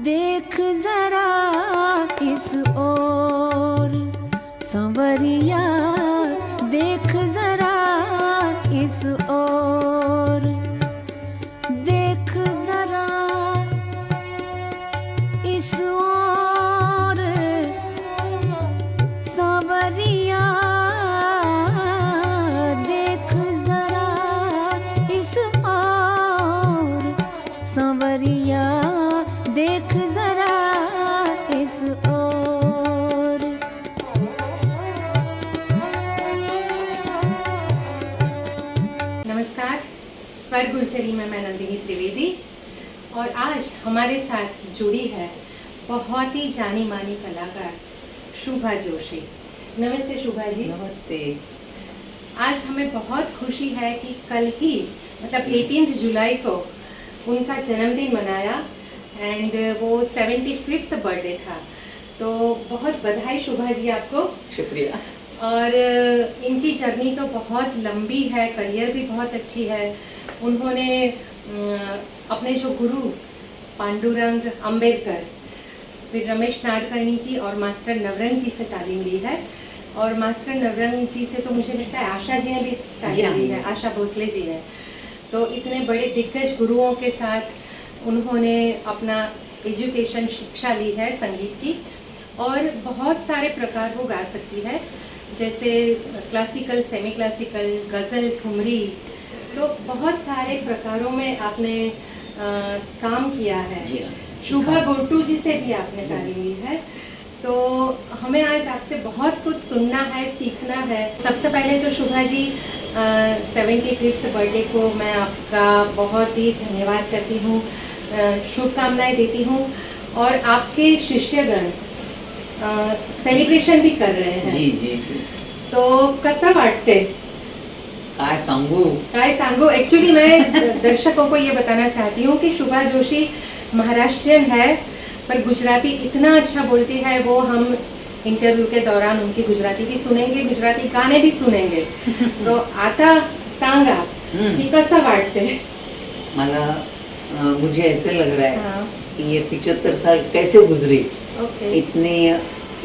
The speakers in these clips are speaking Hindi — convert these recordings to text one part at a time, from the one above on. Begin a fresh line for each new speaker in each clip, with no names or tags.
देख जरा इस ओर सांवरिया, देख जरा इस ओर, देख जरा इस ओर सांवरिया, देख जरा इस ओर सांवरिया, देख जरा इस ओर।
नमस्कार, स्वर गुलचरी में मैं नंदिनी त्रिवेदी और आज हमारे साथ जुड़ी है बहुत ही जानी मानी कलाकार शुभा जोशी। नमस्ते शुभा जी।
नमस्ते।
आज हमें बहुत खुशी है कि कल ही मतलब 18 जुलाई को उनका जन्मदिन मनाया एंड वो 75th बर्थडे था, तो बहुत बधाई शुभा जी आपको।
शुक्रिया।
और इनकी जर्नी तो बहुत लंबी है, करियर भी बहुत अच्छी है। उन्होंने अपने जो गुरु पांडुरंग अंबेडकर, फिर रमेश नाडकर्णी जी और मास्टर नवरंग जी से तालीम ली है। और मास्टर नवरंग जी से तो मुझे लगता है आशा जी ने भी तालीम ली है, आशा भोसले जी ने। तो इतने बड़े दिग्गज गुरुओं के साथ उन्होंने अपना एजुकेशन शिक्षा ली है संगीत की, और बहुत सारे प्रकार वो गा सकती है, जैसे क्लासिकल, सेमी क्लासिकल, गज़ल, ठुमरी, तो बहुत सारे प्रकारों में आपने काम किया है। शुभा गोटू जी से भी आपने तालीम ली है, तो हमें आज आपसे बहुत कुछ सुनना है, सीखना है। सबसे पहले तो शुभा जी 75th बर्थडे को मैं आपका बहुत ही धन्यवाद करती हूँ, शुभकामनाएं देती हूँ। और आपके शिष्यगण सेलिब्रेशन भी कर रहे हैं।
जी जी।
तो कसं वाटते?
काय
सांगू एक्चुअली मैं दर्शकों को ये बताना चाहती हूँ कि शुभा जोशी महाराष्ट्रियन है, पर गुजराती इतना अच्छा बोलती है। वो हम इंटरव्यू के दौरान उनकी गुजराती भी सुनेंगे, गुजराती गाने भी सुनेंगे। तो आता सांगा कि कसं वाटते?
मुझे ऐसे लग रहा है
हाँ।
कि ये 75 साल कैसे गुजरे।
ओके।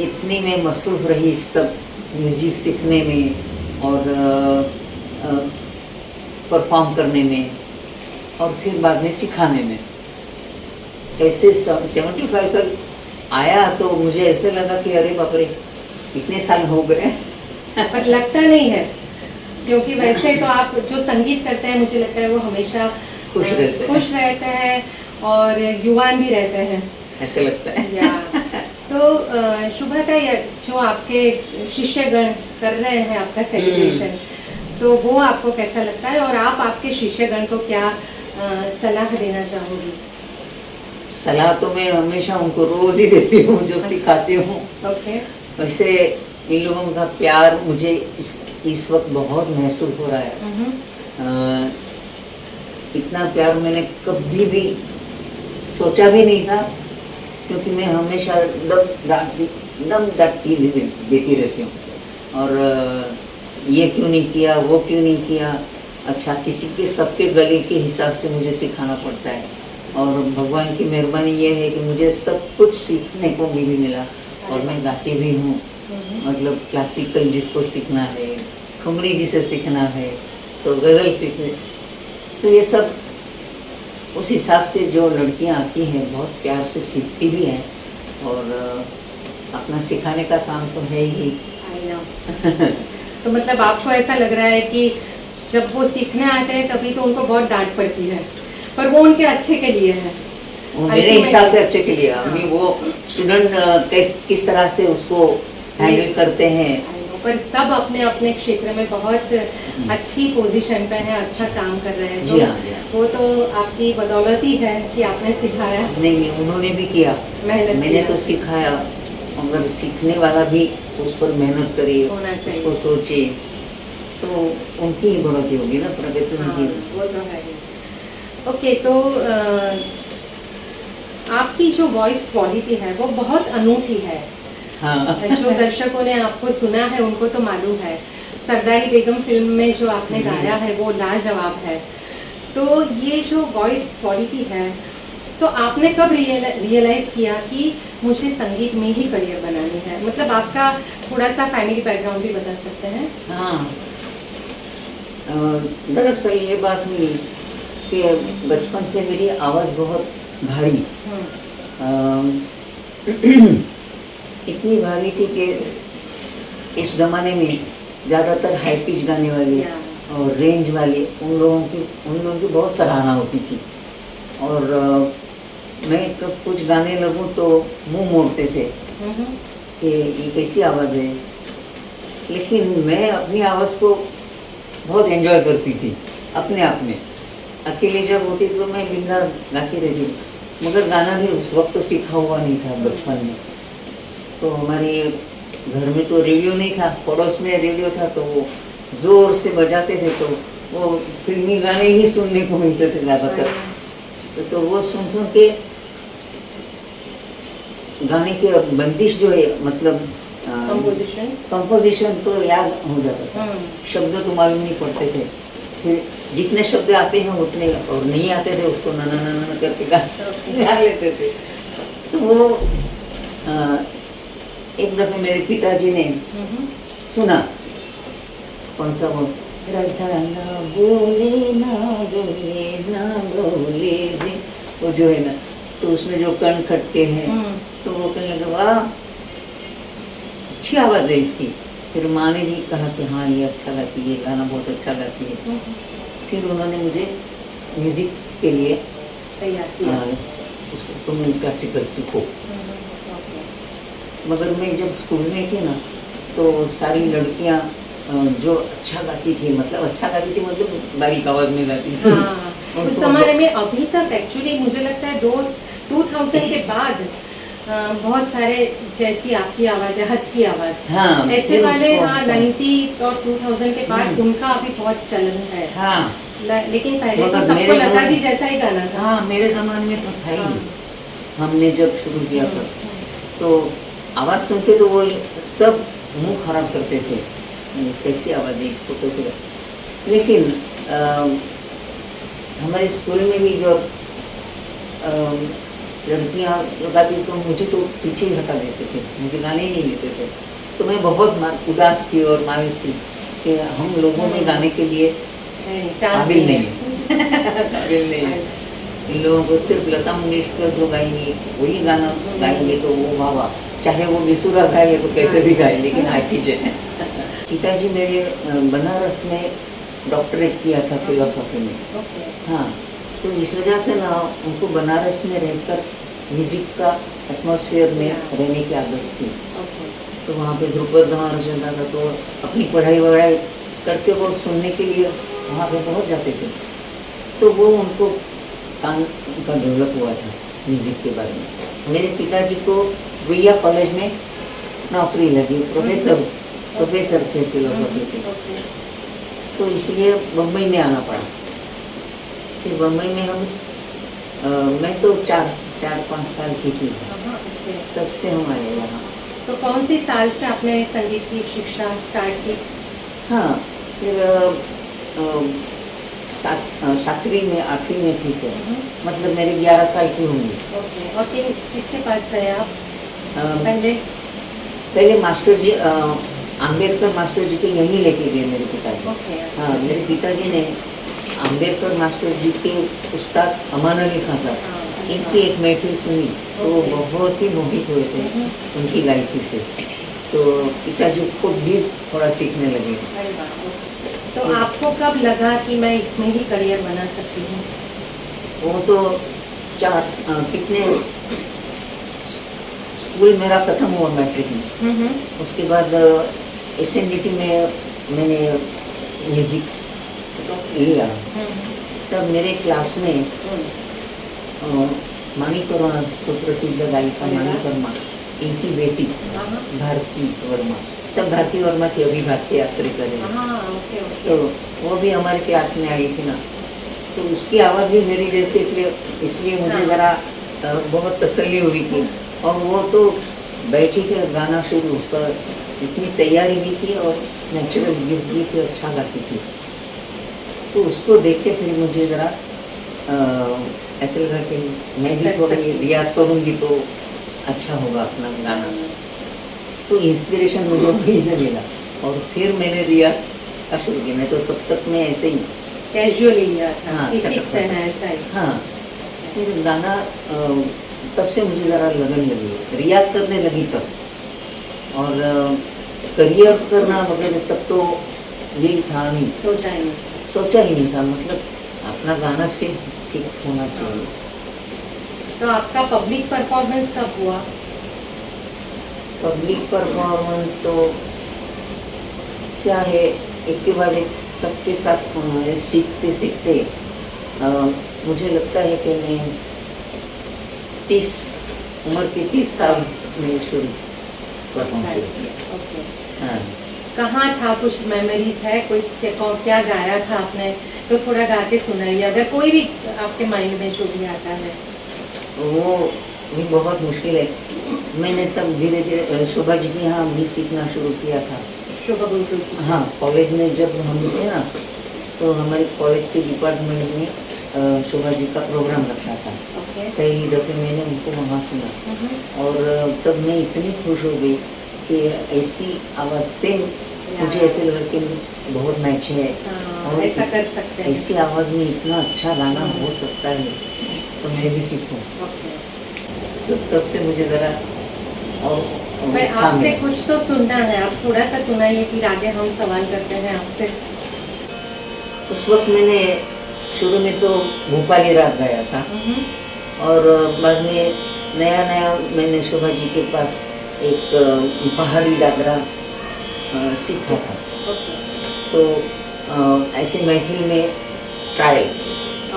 इतनी में मसरूफ रही सब म्यूजिक सीखने में और परफॉर्म करने में और फिर बाद में सिखाने में। कैसे 75 साल आया तो मुझे ऐसे लगा कि अरे बाप रे इतने साल हो गए।
पर लगता नहीं है, क्योंकि वैसे तो आप जो संगीत करते हैं मुझे लगता है वो हमेशा खुश रहते हैं और युवान भी रहते हैं,
ऐसे लगता है।
तो शुभता, जो आपके शिष्यगण कर रहे हैं आपका सेलिब्रेशन, तो वो आपको कैसा लगता है और आप आपके शिष्यगण को क्या सलाह देना चाहोगी?
सलाह तो मैं हमेशा उनको रोज ही देती हूँ जो सिखाती हूँ।
ओके।
वैसे इन लोगों का प्यार मुझे इस वक्त बहुत महसूस हो रहा है। इतना प्यार मैंने कभी भी सोचा भी नहीं था, क्योंकि मैं हमेशा दम डांटती देती रहती हूँ। और ये क्यों नहीं किया, वो क्यों नहीं किया। अच्छा, किसी के सबके गले के हिसाब से मुझे सिखाना पड़ता है, और भगवान की मेहरबानी ये है कि मुझे सब कुछ सीखने को भी मिला। और मैं गाती भी हूँ, मतलब क्लासिकल जिसको सीखना है, ठुमरी जिसे सीखना है, तो गज़ल सीखने, तो ये सब उस हिसाब से जो लड़कियाँ आती हैं बहुत प्यार से सीखती भी हैं, और अपना सिखाने का काम तो है ही।
तो मतलब आपको ऐसा लग रहा है कि जब वो सीखने आते हैं तभी तो उनको बहुत डांट पड़ती है, पर वो उनके अच्छे के लिए है,
वो मेरे हिसाब से अच्छे के लिए। अभी वो स्टूडेंट किस तरह से उसको हैंडल करते हैं,
पर सब अपने अपने क्षेत्र में बहुत अच्छी पोजीशन पे हैं, अच्छा काम कर रहे हैं।
जी हाँ।
वो तो आपकी बदौलत ही है कि आपने सिखाया।
नहीं, उन्होंने भी किया, मैंने तो सिखाया। अगर सीखने वाला भी उस पर मेहनत करे, उसको सोचे, तो उनकी ही बढ़ोतरी होगी ना, प्रगति उनकी।
वो तो है। ओके, तो आपकी जो वॉइस क्वालिटी है वो बहुत अनूठी है।
हाँ।
जो दर्शकों ने आपको सुना है उनको तो मालूम है, सरदारी बेगम फिल्म में जो आपने गाया है वो लाजवाब है। तो ये जो वॉइस क्वालिटी है तो आपने कब रियलाइज किया कि मुझे संगीत में ही करियर बनानी है? मतलब आपका थोड़ा सा फैमिली बैकग्राउंड भी बता सकते हैं?
हाँ, दरअसल ये बात हुई कि बचपन से मेरी आवाज़ बहुत भारी, इतनी भारी थी कि इस ज़माने में ज़्यादातर हाई पिच गाने वाले और रेंज वाले उन लोगों की बहुत सराहना होती थी। और मैं कब कुछ गाने लगूं तो मुंह मोड़ते थे कि ये कैसी आवाज़ है, लेकिन मैं अपनी आवाज़ को बहुत एंजॉय करती थी अपने आप में। अकेले जब होती तो मैं बिंदास गाती रहती, मगर गाना भी उस वक्त तो सीखा हुआ नहीं था बचपन में। तो हमारे घर में तो रेडियो नहीं था, पड़ोस में रेडियो था, तो वो जोर से बजाते थे, तो वो फिल्मी गाने ही सुनने को मिलते थे ज़्यादातर। तो वो सुन सुन के गाने के बंदिश जो है, मतलब कंपोजिशन तो याद हो जाता था, शब्द तो मालूम नहीं पड़ते थे। फिर जितने शब्द आते हैं उतने, और नहीं आते थे उसको ना ना ना ना करके गा लेते थे। तो वो एक दफे मेरे पिताजी ने सुना, कौन सा वो, राधा ना बोले ना बोले ना बोले रे, वो जो है ना, तो उसमें जो कण खटके हैं, तो वो कहने लगा वाह अच्छी आवाज़ है इसकी। फिर माँ ने भी कहा कि हाँ ये अच्छा गाती है, गाना बहुत अच्छा गाती है। फिर उन्होंने मुझे म्यूज़िक के लिए
तैयार किया,
तुम क्लासिकल सीखो। मगर मैं जब स्कूल में थी ना, तो सारी लड़कियाँ जो अच्छा गाती थी, मतलब बारीक आवाज़ में गाती थी।
हाँ, उस समय में अभी तक एक्चुअली मुझे लगता है 2000 के बाद बहुत सारे जैसी आपकी आवाज़ है, हस्की आवाज़,
हाँ,
ऐसे वाले 90 और 2000 के बाद उनका अभी बहुत चलन है।
हाँ,
लेकिन पहले तो सबको लता जी जैसा ही गाना था।
हाँ, मेरे ज़माने में तो था ही नहीं। हमने जब शुरू किया था तो आवाज़ सुन के तो वो सब मुंह खराब करते थे, कैसी आवाज़ है इसको कैसे। लेकिन हमारे स्कूल में भी जब लड़कियाँ गाती तो मुझे तो पीछे ही हटा देते थे, मुझे गाने ही नहीं देते थे। तो मैं बहुत उदास थी और मायूस थी कि हम लोगों में गाने के लिए काबिल नहीं है। काबिल नहीं है। इन लोगों को सिर्फ लता मंगेशकर जो गाएंगी वही गाना गाएंगे, तो वो वाह वाह, चाहे वो बेसुरा गाए तो कैसे भी गाए, लेकिन हाई पिच है। पिताजी मेरे बनारस में डॉक्टरेट किया था फिलोसॉफी में। हाँ, तो इस वजह से ना उनको बनारस में रहकर म्यूज़िक का एटमॉस्फेयर में रहने की आदत थी। तो वहाँ पे ध्रुपद धमार चलता था, तो अपनी पढ़ाई वढ़ाई करके वो सुनने के लिए वहाँ पे पहुँच जाते थे। तो वो उनको कान उनका डेवलप हुआ था म्यूज़िक के बारे में। मेरे पिताजी को भैया कॉलेज में नौकरी लगी, प्रोफेसर थे फिलोसॉफी के। तो इसलिए बम्बई में आना पड़ा। फिर बम्बई में मैं तो 4-5 साल की थी, तब से हम आए यहाँ।
तो कौन सी साल से आपने संगीत की शिक्षा स्टार्ट की?
हाँ, फिर 7वीं में 8वीं में थी, तो मतलब मेरे 11 साल की होंगी।
और किसके पास गए आप
पहले मास्टर जी, अम्बेडकर मास्टर जी के यहीं लेके गए मेरे पिताजी। हाँ, मेरे पिताजी ने अम्बेडकर मास्टर जी के उस्ताद अमान अली खान साहब, इनकी एक महफिल सुनी तो बहुत ही मोहित हुए थे उनकी गायकी से। तो पिताजी को भी थोड़ा सीखने लगे।
तो आपको कब लगा कि मैं इसमें ही करियर बना सकती हूँ?
वो तो कितने स्कूल मेरा खत्म हुआ मैट्रिक में, उसके बाद SNDT में मैंने म्यूजिक लिया। तब मेरे क्लास में माणिक वर्मा, सुप्रसिद्ध गायिका माणिक वर्मा, इनकी बेटी भारती वर्मा, तब भारती वर्मा थी, अभी भारती आश्रय करें, तो वो भी हमारे क्लास में आई थी ना। तो उसकी आवाज़ भी मेरी जैसे थी, इसलिए मुझे ज़रा बहुत तसल्ली हुई थी। और वो तो बैठी के गाना शुरू, उसका इतनी तैयारी भी थी और नेचुरल गिफ्ट भी थी, अच्छा गाती थी। तो उसको देख के फिर मुझे ज़रा ऐसे लगा कि मैं भी
कर
थोड़ी
सकती।
रियाज करूंगी तो अच्छा होगा अपना गाना। तो इंस्पिरेशन मुझे वहीं से मिला और फिर मैंने रियाज का शुरू किया। मैं तो तब तक मैं ऐसे ही
कैजुअली लिया था
हाँ,
कि
शटक
सीखते
शटक।
हैं ऐसा ही।
हाँ, फिर गाना तब से मुझे ज़रा लगन लगी, रियाज करने लगी तब। और करियर करना वगैरह तब तो यही था नहीं,
सोचा ही नहीं।
सोचा ही नहीं था। मतलब अपना गाना सिर्फ ठीक होना चाहिए।
तो आपका पब्लिक परफॉर्मेंस कब हुआ?
पब्लिक परफॉर्मेंस तो क्या है, एक के बाद एक सबके साथ सीखते सीखते मुझे लगता है कि मैं 30 उम्र के 30 साल में शुरू परफॉर्म शुरू किया।
ओके।
हाँ,
कहाँ था, कुछ मेमोरीज है, कोई क्या गाया था आपने? तो थोड़ा गा के सुनाइए, अगर कोई भी आपके माइंड में जो भी आता है।
वो भी बहुत मुश्किल है। मैंने तब धीरे धीरे शोभा जी के यहाँ भी सीखना शुरू किया था।
शोभा गुरुकुल की।
हाँ, कॉलेज में जब हम थे ना, तो हमारे कॉलेज के डिपार्टमेंट में शोभा जी का प्रोग्राम रखा था।
ओके।
कई दफ़े मैंने उनको वहाँ सुना और तब मैं इतनी खुश हो गई कि ऐसी आवाज़ से मुझे ऐसे लगा कि बहुत मैच है
हाँ, ऐसा कर सकते हैं।
ऐसी आवाज़ में इतना अच्छा गाना हो सकता है, तो मैं भी सीखूं।
ओके।
तो तब से मुझे ज़रा और
मैं
उत्साह
आपसे
मिला।
कुछ तो सुनना है, आप थोड़ा सा सुनाइए, फिर आगे हम सवाल करते हैं आपसे।
उस वक्त मैंने शुरू में तो भोपाली राग गाया था और बाद में नया नया मैंने शोभा जी के पास एक पहाड़ी दादरा सीखा था।
ओके।
तो ऐसे महफिल में ट्रायल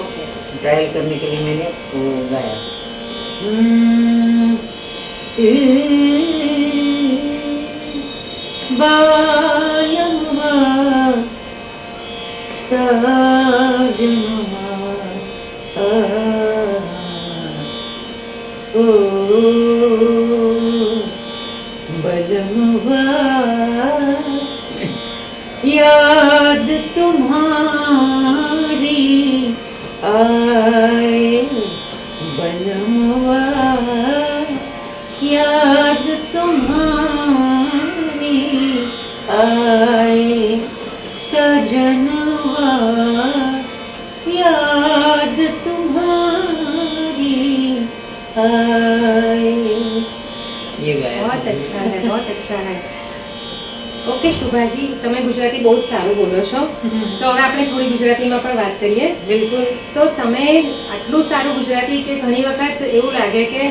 ओके।
करने के लिए मैंने वो गाया। बालमवा साजनवा ओ बलमवा याद तुम्हारी आए, बलमवा याद तुम्हारी आए, सजनवा याद तुम्हारी आए। ये गाया
बहुत
था।
अच्छा है, बहुत अच्छा है। ઓકે શુભાજી, તમે ગુજરાતી બહુ જ સારું બોલો છો, તો હવે આપણે થોડી ગુજરાતીમાં પણ વાત કરીએ.
बिल्कुल।
તો તમે આટલું સારું ગુજરાતી કે ઘણી વખત એવું લાગે કે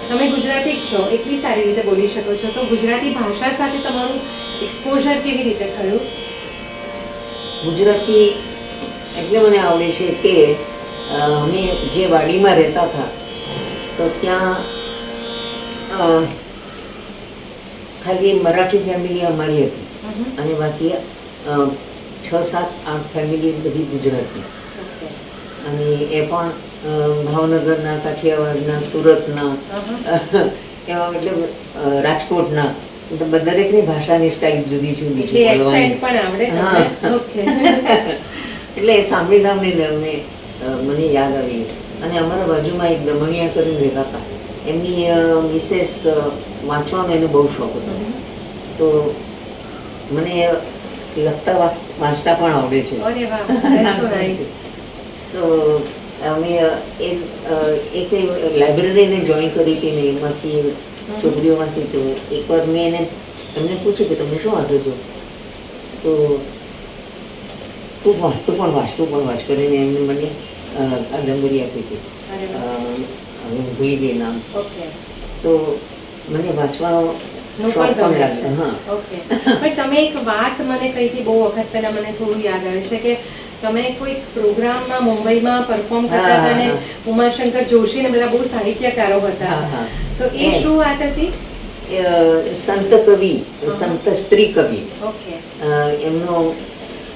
તમે ગુજરાતી જ છો, એટલી સારી રીતે બોલી શકો છો, તો ગુજરાતી ભાષા સાથે તમારું એક્સપોઝર કેવી રીતે થયું?
ગુજરાતી એટલે મને આવડે છે કે અમે જે વાડીમાં રહેતા હતા તો ત્યાં ખાલી મરાઠી ફેમિલી અમારી હતી અને બાકી 6, 7, 8 ફેમિલી બધી ગુજરાતી. અને એ પણ ભાવનગરના, કાઠિયાવાડના, સુરતના, એવા એટલે રાજકોટના, દરેકની ભાષાની સ્ટાઇલ જુદી જુદી
એટલે
છે
એક્સેન્ટ
બોલવાની.
પણ આવડે
હા.
તમને? ઓકે.
એટલે સાંભળી સાંભળીને મને યાદ આવી. અને અમારા બાજુમાં એક દમણિયા કરીને રહેતા હતા, એમની મિસેસ વાંચવાનો એને બહુ શોખ હતો, તો મને લખતા વાંચતા પણ આવડે છે.
અરે વાહ, that's so nice.
તો અમે એક લાઇબ્રેરીને જોઈન કરી હતી ને એમાંથી છોકરીઓમાંથી. તો એકવાર મેં એમને પૂછ્યું કે તમે શું વાંચો છો, તો તું પણ વાંચ કરીને એમને મને કાદંબરી આપી હતી.
અરે વાહ.
હવે હું ભૂલી ગઈ નામ.
ઓકે.
તો મને વાંચવાનો
નું
શોખ
પણ
પણ
ગમે
લાગે.
છે.
હા,
ઓકે. પણ તમે એક વાત મને કહી હતી બહુ વખત પહેલા, મને થોડું યાદ આવે છે કે તમે કોઈક પ્રોગ્રામમાં મુંબઈમાં પરફોર્મ કરતા હતા ને ઉમાશંકર જોશી ને બધા બહુ સાહિત્યકારો હતા,
હા, હા.
તો એ શું વાત હતી?
સંત કવિ, સંત સ્ત્રી કવિ,
ઓકે.
એમનો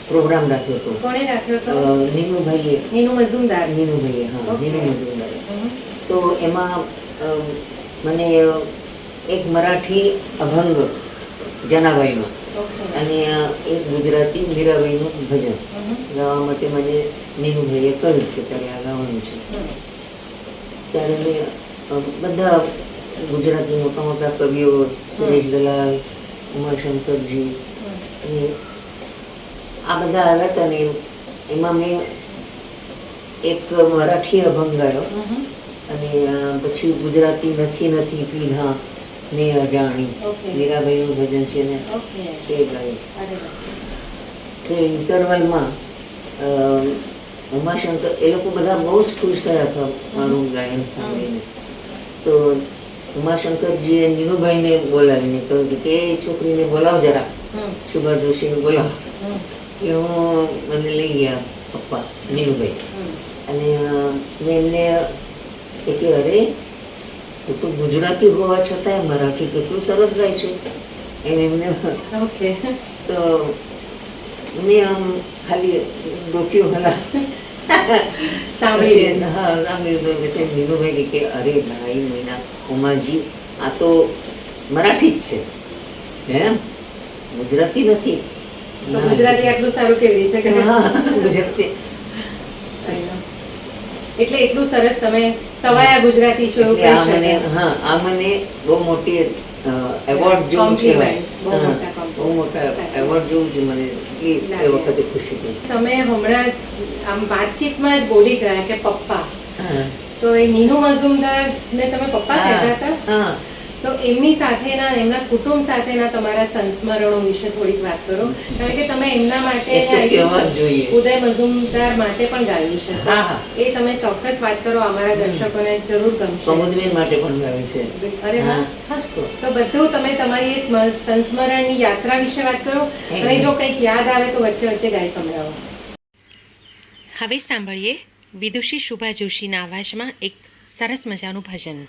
પ્રોગ્રામ રાખ્યો હતો.
કોણે રાખ્યો હતો?
નીનુભાઈએ.
નીનુ મજુમદાર.
નીનુભાઈએ, હા,
ઓકે.
નીનુ મજુમદારે. તો એમાં મને એક મરાઠી અભંગ જનાબાઈનો
ઓકે.
અને એક ગુજરાતી મીરાબાઈનું ભજન ગાવા માટે મને નીનુભાઈએ કહ્યું કે તારે આ ગાવાનું છે. ત્યારે મેં બધા ગુજરાતી મોટા મોટા કવિઓ સુરેશ દલાલ, ઉમાશંકરજી અને આ બધા આવ્યા હતા ને એમાં મેં એક મરાઠી અભંગ ગાયો અને પછી ગુજરાતી નથી નથી પીધા મેં અજાણી મીરાબાઈનું ભજન છે ને તે ગાયું. તે ઇન્ટરવલમાં ઉમાશંકર એ લોકો બધા બહુ જ ખુશ થયા હતા મારું ગાયન સાંભળીને. તો ઉમાશંકરજીએ નીનુભાઈને બોલાવીને કહ્યું કે એ છોકરીને બોલાવ જરા, શુભા જોશીને બોલાવ. એટલે હું મને લઈ ગયા પપ્પા નીનુભાઈ અને મેં એમને કે અરે તું તો ગુજરાતી હોવા છતાં મરાઠી કેટલું સરસ ગાય છે એમ એમને. તો મેં આમ ખાલી ડોક્યું હલા સાંભળ્યું. પછી નીનુભાઈ કે અરે ભાઈ મહિના ઉમાજી આ તો મરાઠી જ છે એમ, ગુજરાતી નથી.
ગુજરાતી આટલું સારું કેવી રીતે?
ગુજરાતી
એટલે એટલું સરસ તમે સવાયા ગુજરાતી છો એવું કહી શકાય.
આ મને બહુ મોટી એવોર્ડ જેવું છે, બહુ મોટા એવોર્ડ જેવું છે મને એ વખતે ખુશી થઈ.
તમે હમણાં આમ વાતચીતમાં જ બોલી ગયા કે પપ્પા, તો એ નીનુ મઝુમદાર ને તમે પપ્પા કહેતા હતા, તો એમની સાથેના એમના કુટુંબ સાથેના તમારા સંસ્મરણો વિશે થોડીક વાત કરો, કારણ કે તમે એમના માટે ઉદય મઝુમદાર માટે પણ ગાયું છે. એ તમે ચોક્કસ વાત કરો, અમારા દર્શકોને જરૂર ગમશે.
કમુદબેન માટે પણ ગાયું છે.
અરે વાહ, તો બધું તમે તમારી એ સંસ્મરણની યાત્રા વિશે વાત કરો અને જો કંઈક યાદ આવે તો વચ્ચે વચ્ચે ગાઈ સંભળાવો. હવે સાંભળીએ વિદુષી શુભા જોશીના અવાજમાં એક સરસ મજાનું ભજન.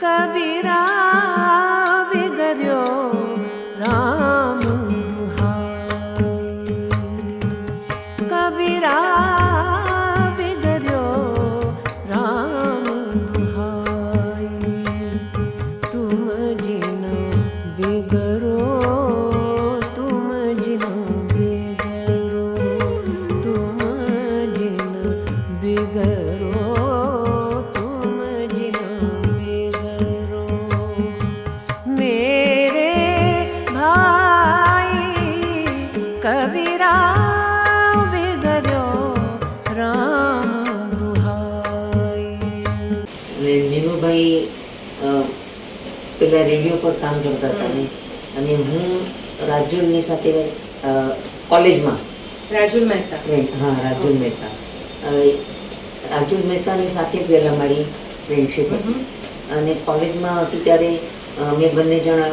कबीरा बिगड़ो राम दुहाई, कबीरा बिगड़ो राम दुहाई, तुम जिन बिगड़ो, तुम जिन बिगड़ो, तुम जिन बिगड़ो, तुम जिन बिगड़ो, मेरे भाई कबीरा बिगड़ो राम दुहाई.
અને નીનુભાઈ પેલા રેડિયો પર કામ કરતા હતા ને, અને હું રાજુલની સાથે કોલેજમાં
રાજુલ મહેતા,
હા રાજુલ મહેતા, રાજુલ મહેતાની સાથે પહેલા મારી ફ્રેન્ડશીપ હતી અને કોલેજમાં હતી ત્યારે અમે બંને જણા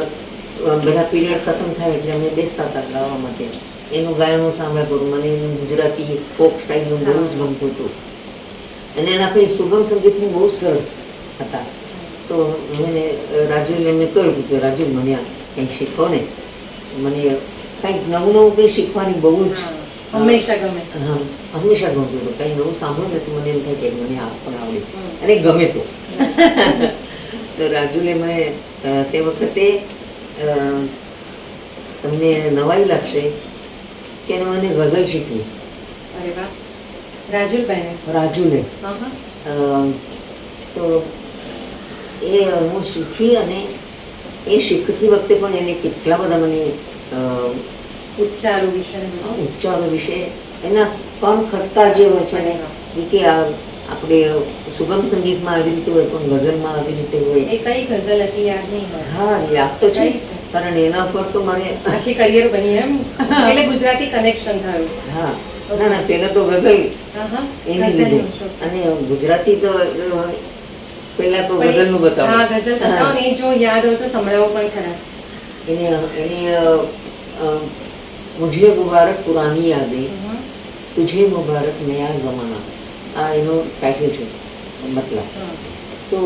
બધા પીરિયડ ખતમ થાય એટલે અમે બેસતા હતા ગાવા માટે. એનું ગાયનું સાંભળ્યા કરું, મને એનું ગુજરાતી ફોક સ્ટાઇલનું બહુ જ ગમતું હતું અને એના કંઈ સુગમ સંગીતનું બહુ સરસ હતા. તો મને રાજુલને મેં કહ્યું કે રાજુલ મને આ કંઈક શીખો ને, મને કંઈક નવું નવું કંઈ શીખવાની બહુ જ
હંમેશા ગમે.
હા, હંમેશા ગમતું હતું. કંઈ નવું સાંભળું ને તો મને એમ થાય કે મને આ પણ આવડે અને ગમે તો. તો રાજુલે મને તે વખતે તમને નવાઈ લાગશે કે એને મને ગઝલ શીખવી.
અરે વાહ, રાજુલભાઈને?
રાજુલે. તો એ હું શીખી અને એ શીખતી વખતે પણ એને કેટલા બધા મને
ઉચ્ચારો
વિશે એના કણ ખટકા જે હોય છે ને એ કે આપણે સુગમ સંગીતમાં આવી રીતે હોય પણ ગઝલમાં આવી રીતે હોય.
એ કઈ ગઝલ હતી યાદ નહીં હોય?
હા, યાદ તો છે, કારણ એના પર તો મારે
આખી કરિયર બની એમ, એટલે ગુજરાતી કનેક્શન થયું.
હા, ના ના, પેલા તો ગઝલ એની લીધે અને ગુજરાતી તો પેલા તો ગઝલનું બતાવો.
હા, ગઝલ બતાવો ને, જો યાદ હોય તો સંભળાવો પણ ખરા.
એની મુझे મુબારક પુરાની યાદેं તુझे મુબારક નયા જમાના, આ એનો ટાઇટલ છે, મતલબ. તો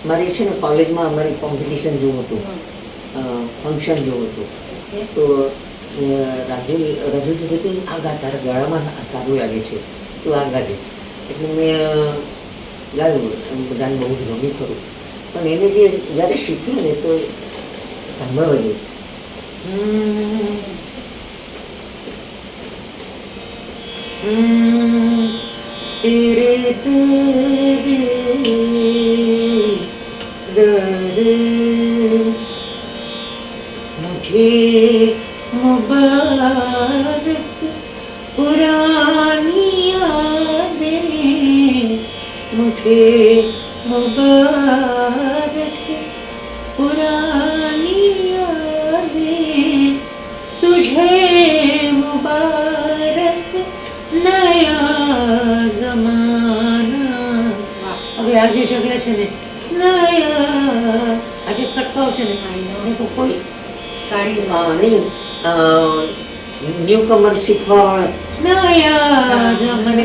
મારે છે ને કોલેજમાં અમારી કોમ્પિટિશન જેવું હતું, ફંક્શન જેવું હતું. તો રાજુ કીધું આ ગા, તારા ગળામાં સારું લાગે છે, તું આ ગાજે. એટલે મેં ગાયું, બધાને બહુ જ ગમી ખરું. પણ એને જે જ્યારે શીખ્યું ને તો સાંભળવા ગયું. तेरे दर्द मुझे मुबारक पुरानी यादें, मुझे मुबारक पुरानी यादें, तुझे मुबारक नया જમાના. હવે આ જે જગ્યા છે ને, નયા આ જે ખટકાવ છે ને, એને તો કોઈ નહીં, ન્યુ કમર શીખવા નયા મને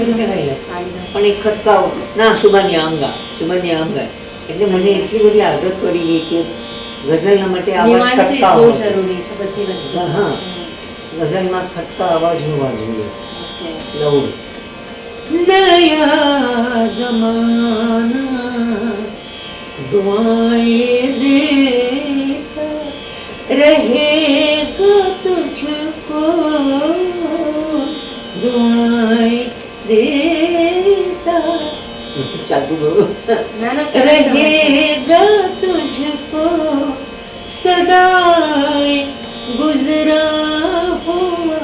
પણ એ ખટકાવ ના, શુભાની આમગા, શુભાની આમગા. એટલે મને એટલી બધી આદત પડી ગઈ કે ગઝલના માટે આવાજ ખટકાવ
જરૂરી છે બધી વસ્તુ.
હા, ગઝલમાં ખટકા અવાજ હોવા જોઈએ, લઉડ. नया जमाना दुआएं देता रहेगा तुझको, दुआएं देता चालू करो, रहेगा तुझको सदाए गुजरा हुआ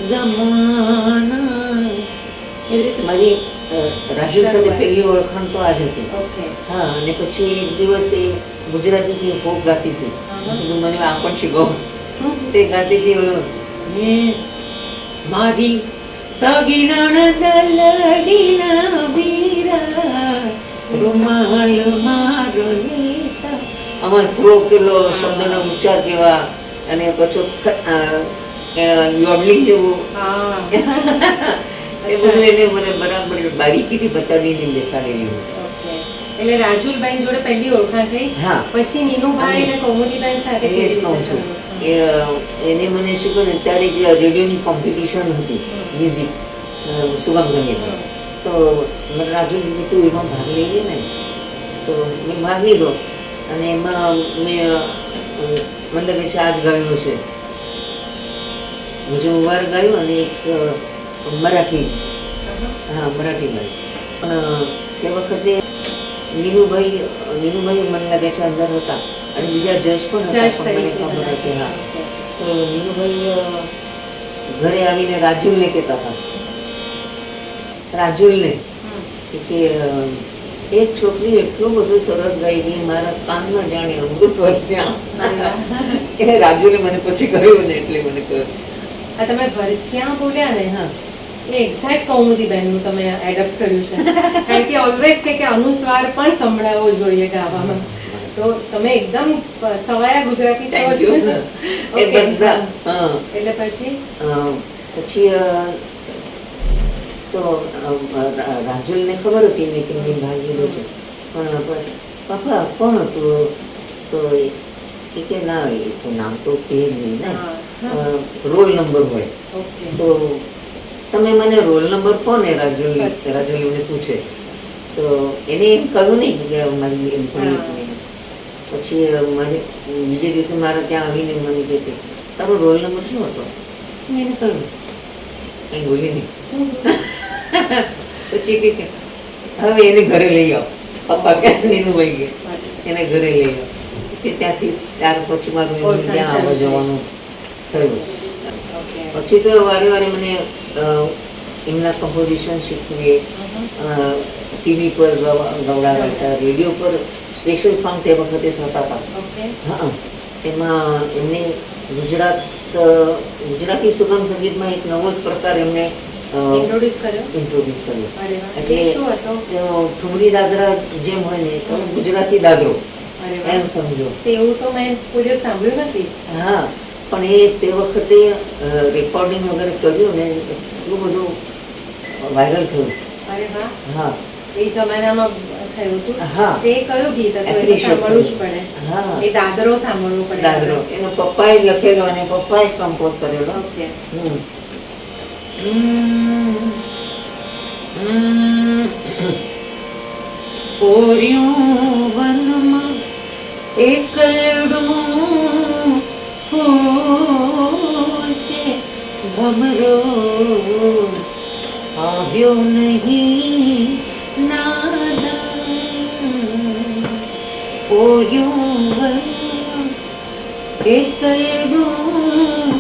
जमाना. એવી રીતે મારી રાજુ સાથે પહેલી ઓળખાણ તો આ જ હતી. હા, અને પછી એક દિવસ એ ગુજરાતી ફોક ગાતી હતી. કીધું મને આ પણ શીખવો. તે ગાતી હતી ઓલો, મારી સગી નણંદ લડીના વીરા રૂમાલ મારો લેતા. આમાં થોડો પેલો શબ્દનો ઉચ્ચાર કેવા, અને પછી યોડલિંગ જેવું, એ બધું એને મને બરાબર બારીકીથી બતાવીને બેસાડેલી.
એટલે રાજુલભાઈ જોડે પહેલી ઓળખાણ થઈ. પછી નીનુભાઈ અને કૌમુદીભાઈ સાથે
એ જ કહું છું. એને મને શીખ્યું ત્યારે જે રેડિયોની કોમ્પિટિશન હતી મ્યુઝિક સુગમ સંગીતમાં, તો મને રાજુલ કીધું તું એમાં ભાગ લઈ લે ને. તો મેં ભાગ લીધો અને એમાં મેં મને લાગે છે આ જ ગાયું છે, મુજે મુબારક ગાયું અને એક મરાઠી, હા મરાઠી ગાયું. પણ તે વખતે નીનુભાઈ મને લાગે છે અંદર હતા અને બીજા જજ પણ હતા, પણ મને ખબર હતી. હા, તો નીનુભાઈ ઘરે આવીને રાજુલને કહેતા હતા, રાજુલને કે એક છોકરી એટલું બધું સરસ ગાઈ ગઈ, મારા કાનમાં જાણે અમૃત વરસ્યા. એ રાજુલે મને પછી કહ્યું ને, એટલે મને કહ્યું.
આ તમે વરસ્યા બોલ્યા ને, હા, એ એક્ઝેક્ટ કૌમુદીબેનનું તમે એડપ્ટ કર્યું છે. કારણ કે ઓલવેઝ કે અનુસ્વાર પણ સંભળાવવો જોઈએ ગાવામાં. તો તમે એકદમ સવાયા ગુજરાતી છો જ.
એ બધા.
એટલે પછી
તો રાજુલને ખબર હતી ને કે મેં ભાગ લીધો છે, પણ પપ્પા કોણ હતું? તો એ કે ના, એ તો નામ તો કે નહીં ને, રોલ નંબર હોય. તો તમે મને રોલ નંબર કોને? રાજુલ એમને પૂછે. તો એને એમ કહ્યું નહીં કે મારી એમ પણ. પછી મને બીજે દિવસે મારા ત્યાં આવીને મને કહેતી તારો રોલ નંબર શું હતો? મેં એને કહ્યું, કંઈ બોલી નહીં. પછી કે હવે એને ઘરે લઈ આવો. પપ્પા ક્યાં નીનુભાઈ ગયા, એને ઘરે લઈ આવો. પછી ત્યાર પછી મારું ત્યાં આવવા જવાનું થયું. પછી તો વારે વારે મને એમના કમ્પોઝિશન શીખવીએ, ટીવી પર ગવડાવ્યા હતા, રેડિયો પર સ્પેશિયલ સોંગ તે વખતે થતા હતા. હા, એમાં એમને ગુજરાતી સુગમ સંગીતમાં એક નવો જ પ્રકાર એમને ઇન્ટ્રોડ્યુસ કર્યો. એટલે ઠુમરી દાદરા જેમ હોય ને, ગુજરાતી દાદરો
અરે વાહ.
એમ સમજો.
તેવું તો મેં કોઈ દિવસ સાંભળ્યું નથી.
હા, પણ એ તે વખતે રેકોર્ડિંગ વગેરે કર્યું ને એટલું બધું વાયરલ થયું.
અરે વાહ.
હા
એ જમાનામાં થયું હતું.
હા.
તે કયું ગીત હતું? એ તો
Appreciate
સાંભળવું જ
કર્યું.
પડે.
હા.
એ દાદરો સાંભળવો પડે.
દાદરો એનો પપ્પાએ જ લખેલો અને પપ્પાએ જ કમ્પોઝ કરેલો.
ઓકે.
હમ. ફોર્યું વનમાં એકલડું ફૂલ કે ભમરો આવ્યો નહીં નાદાન. ફોર્યું વનમાં એકલડું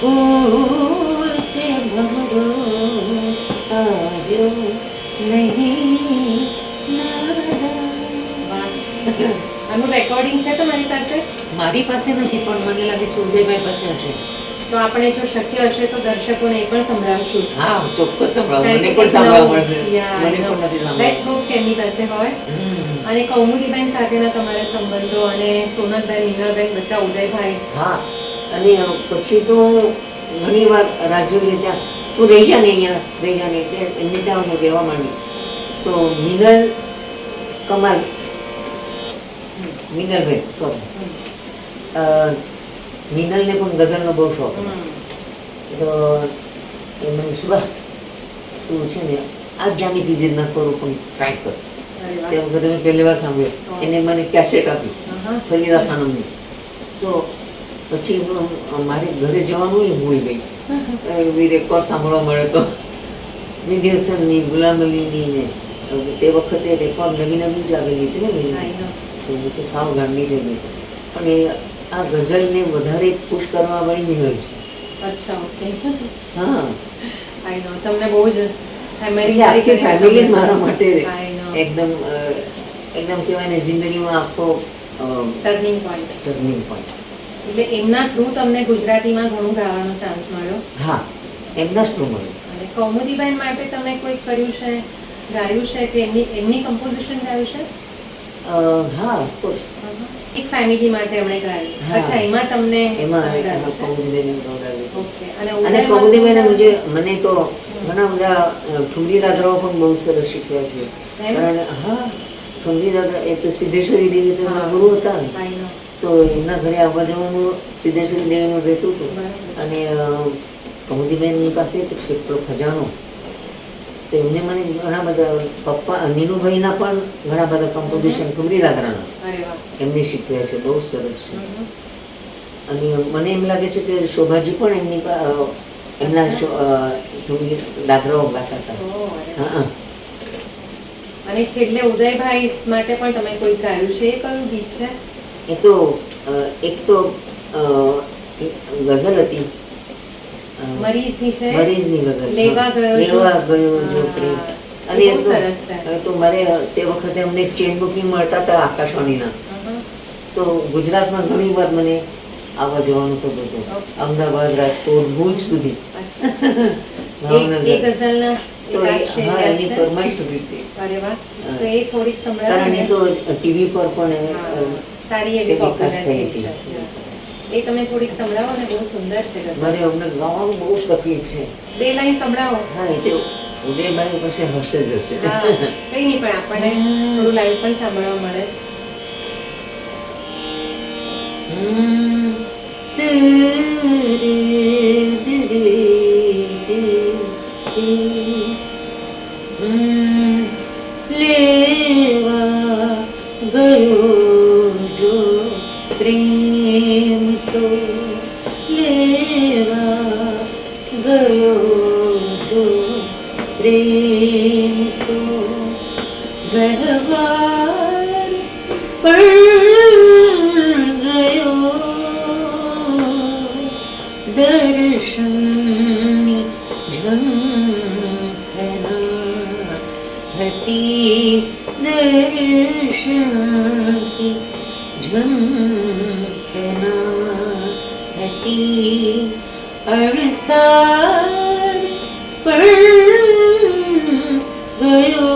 ફૂલ કે ભમરો આવ્યો નહીં નાદાન.
વાહ. આનું રેકોર્ડિંગ છે તમારી પાસે?
મારી પાસે નથી, પણ મને લાગે છે ઉદયભાઈ પાસે હશે.
તો આપણે જો શક્ય હશે તો દર્શકોને એ પણ સંભળાવશું.
હા, ચોક્કસ સંભળાવો. મને
કંઈક
પણ સાંભળવા
નવું.
મળશે.
Yeah,
મને
I know.
પણ નથી
Let's
સાંભળવા.
hope કે એમની પાસે હોય.
હમ.
અને કૌમુદીબેન સાથેના તમારા સંબંધો અને સોનલબેન, મીનલબેન બધા ઉદયભાઈ.
હા, અને પછી તો ઘણી વાર રાજુને ત્યાં તું રહી જા ને અહીંયા રહી જા ને એટલે એમને ત્યાં હું રહેવા માંડી. તો મિનલબેન સોરી મિનલને પણ ગઝલનો બહુ શોખ. તો એ મને સુભાષ તું છે ને આજ જાની કીધી ના કરું પણ ટ્રાય કર.
અરે વાહ.
તે વખતે મેં પહેલી વાર સાંભળ્યું. એને મને કેસેટ આપી
હા.
ફરીદા ખાનમની. તો પછી મારે ઘરે જવાનું એ ભૂલ ગઈ. એવી રેકોર્ડ સાંભળવા મળે તો વિદ્યાસનની, ગુલામ અલીની ને તે વખતે રેકોર્ડ નવી નવી જ આવેલી હતી ને
I know.
તો હું તો સાવ ગાંડી થઈ ગઈ. પણ એ આ ગઝલને વધારે પુશ કરવા વાળી મિનલ છે.
અચ્છા, ઓકે.
હા,
I know. તમને બહુ જ family
એટલે આખી
તરીકે
ફેમિલી મારા માટે
I know.
એકદમ એકદમ કહેવાય ને જિંદગીમાં આખો
ટર્નિંગ પોઈન્ટ.
Turning point.
એટલે એમના થ્રુ તમને ગુજરાતીમાં ઘણું ગાવાનો ચાન્સ મળ્યો.
હા, એમના જ થ્રુ મળ્યું.
અને કૌમુદીબેન માટે તમે કોઈ કર્યું છે, ગાયું છે કે એમની કમ્પોઝિશન ગાયું છે?
હા, ઓફકોર્સ.
એક ફેમિલી માટે એમણે ગાયું.
હા.
અચ્છા, એમાં તમને
એમાં
તમે ગાયું છે?
કૌમુદીબેને ગવડાવ્યું.
ઓકે. અને
અને
ઉદયમાં
કૌમુદીબેને
શું
મને તો ઘણા બધા ઠુમરી દાદરાઓ પણ બહુ સરસ શીખ્યા છે.
એમ?
કારણ હા, ઠુમરી દાદરા એ તો સિદ્ધેશ્વરી દેવી તો એમના ગુરુ હતા ને.
I know.
તો એમના ઘરે આવવા જવાનું સિદ્ધેશ્વરી દેવીનું રહેતું હતું.
બરાબર.
અને કૌમુદીબેનની પાસે કેટલો ખજાનો. તો એમને મને ઘણા બધા પપ્પા નીનુભાઈના પણ ઘણા બધા કમ્પોઝિશન ઠુમરી દાદરાના
અરે વાહ.
એમને શીખ્યા છે. બહુ સરસ છે.
હમ.
અને મને એમ લાગે છે કે શોભાજી પણ એમના દાદરાઓ ગાતા હતા.
ઓહ, અરે વાહ.
હા.
અને છેલ્લે ઉદયભાઈ માટે પણ તમે કોઈ ગાયું છે? એ કયું ગીત છે?
એ તો એક તો ગઝલ હતી
મરીઝની છે?
મરીઝની ગઝલ.
લેવા ગયો જો.
લેવા ગયો જો પ્રેમ.
હા,
અને
એ
એ
બહુ સરસ છે.
તો મારે તે વખતે અમને ચેન બુકિંગ મળતા હતા આકાશવાણીના. તો ગુજરાતમાં ઘણી વાર મને આવવા જવાનું થતું હતું.
Okay.
અમદાવાદ, રાજકોટ, ભુજ સુધી.
એ ગઝલના
તો
એકાદ શેર
હા,
યાદ
એની
છે?
ફરમાઈશ હતી તે.
અરે વાહ.
હા.
તો એ થોડીક સંભળાવો
કારણ
ને.
એ તો ટીવી પર પણ
હા, સારી એવી
તેની
popular
ખાસ થઈ
થઈ
હતી.
છે. એ તમે થોડીક સંભળાવો ને, બહુ સુંદર છે ગઝલ.
મને અમને ગાવાનું બહુ જ તકલીફ છે.
બે લાઈન સંભળાવો.
હા, એ તો ઉદયભાઈ પાસે હશે જ હશે.
હા, કઈ નહીં, પણ આપણને થોડું લાઈવ પણ સાંભળવા મળે.
લેવા ગયો જો પ્રેમ તો લેવા ગયો જો પ્રેમ તો વ્યવહાર પણ ગયો દર્શનની ઝંખના હતી દર્શનની ઝંખના હતી અણસાર પણ ગયો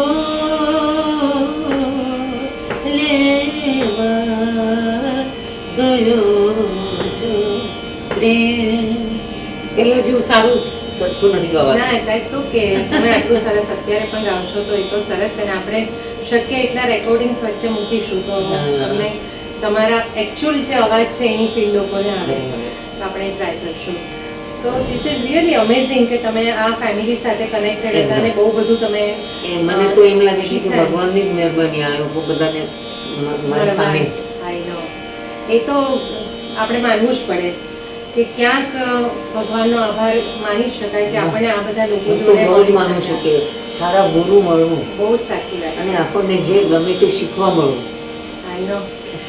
લેવા પેલા જેવું સારું સરખું નથી ગાવાનું.
ના દેટ્સ ઓકે, તમે આટલું સરસ અત્યારે પણ ગાઓ છો તો એ તો સરસ છે ને આપણે શક્ય એટલા રેકોર્ડિંગ્સ વચ્ચે મૂકીશું તો તમને તમારા એકચ્યુઅલ જે અવાજ છે એની ફીલ લોકોને આવે તો આપણે ટ્રાય કરશું. So this is really amazing કે તમે આ ફેમિલી સાથે કનેક્ટેડ હતા અને બહુ બધું તમે
મને તો એમ લાગે છે કે ભગવાનની જ મહેરબાની આ લોકો બધાને મારી સામે.
આઈ નો એ તો આપણે માનવું જ પડે કે ક્યાંક ભગવાનનો આભાર માની શકાય કે આપણને આ બધા લોકો
હું તો બહુ જ માનું છું કે સારા ગુરુ મળવું
બહુ જ સાચી વાત
અને આપણને જે ગમે તે શીખવા મળવું.
આઈ નો.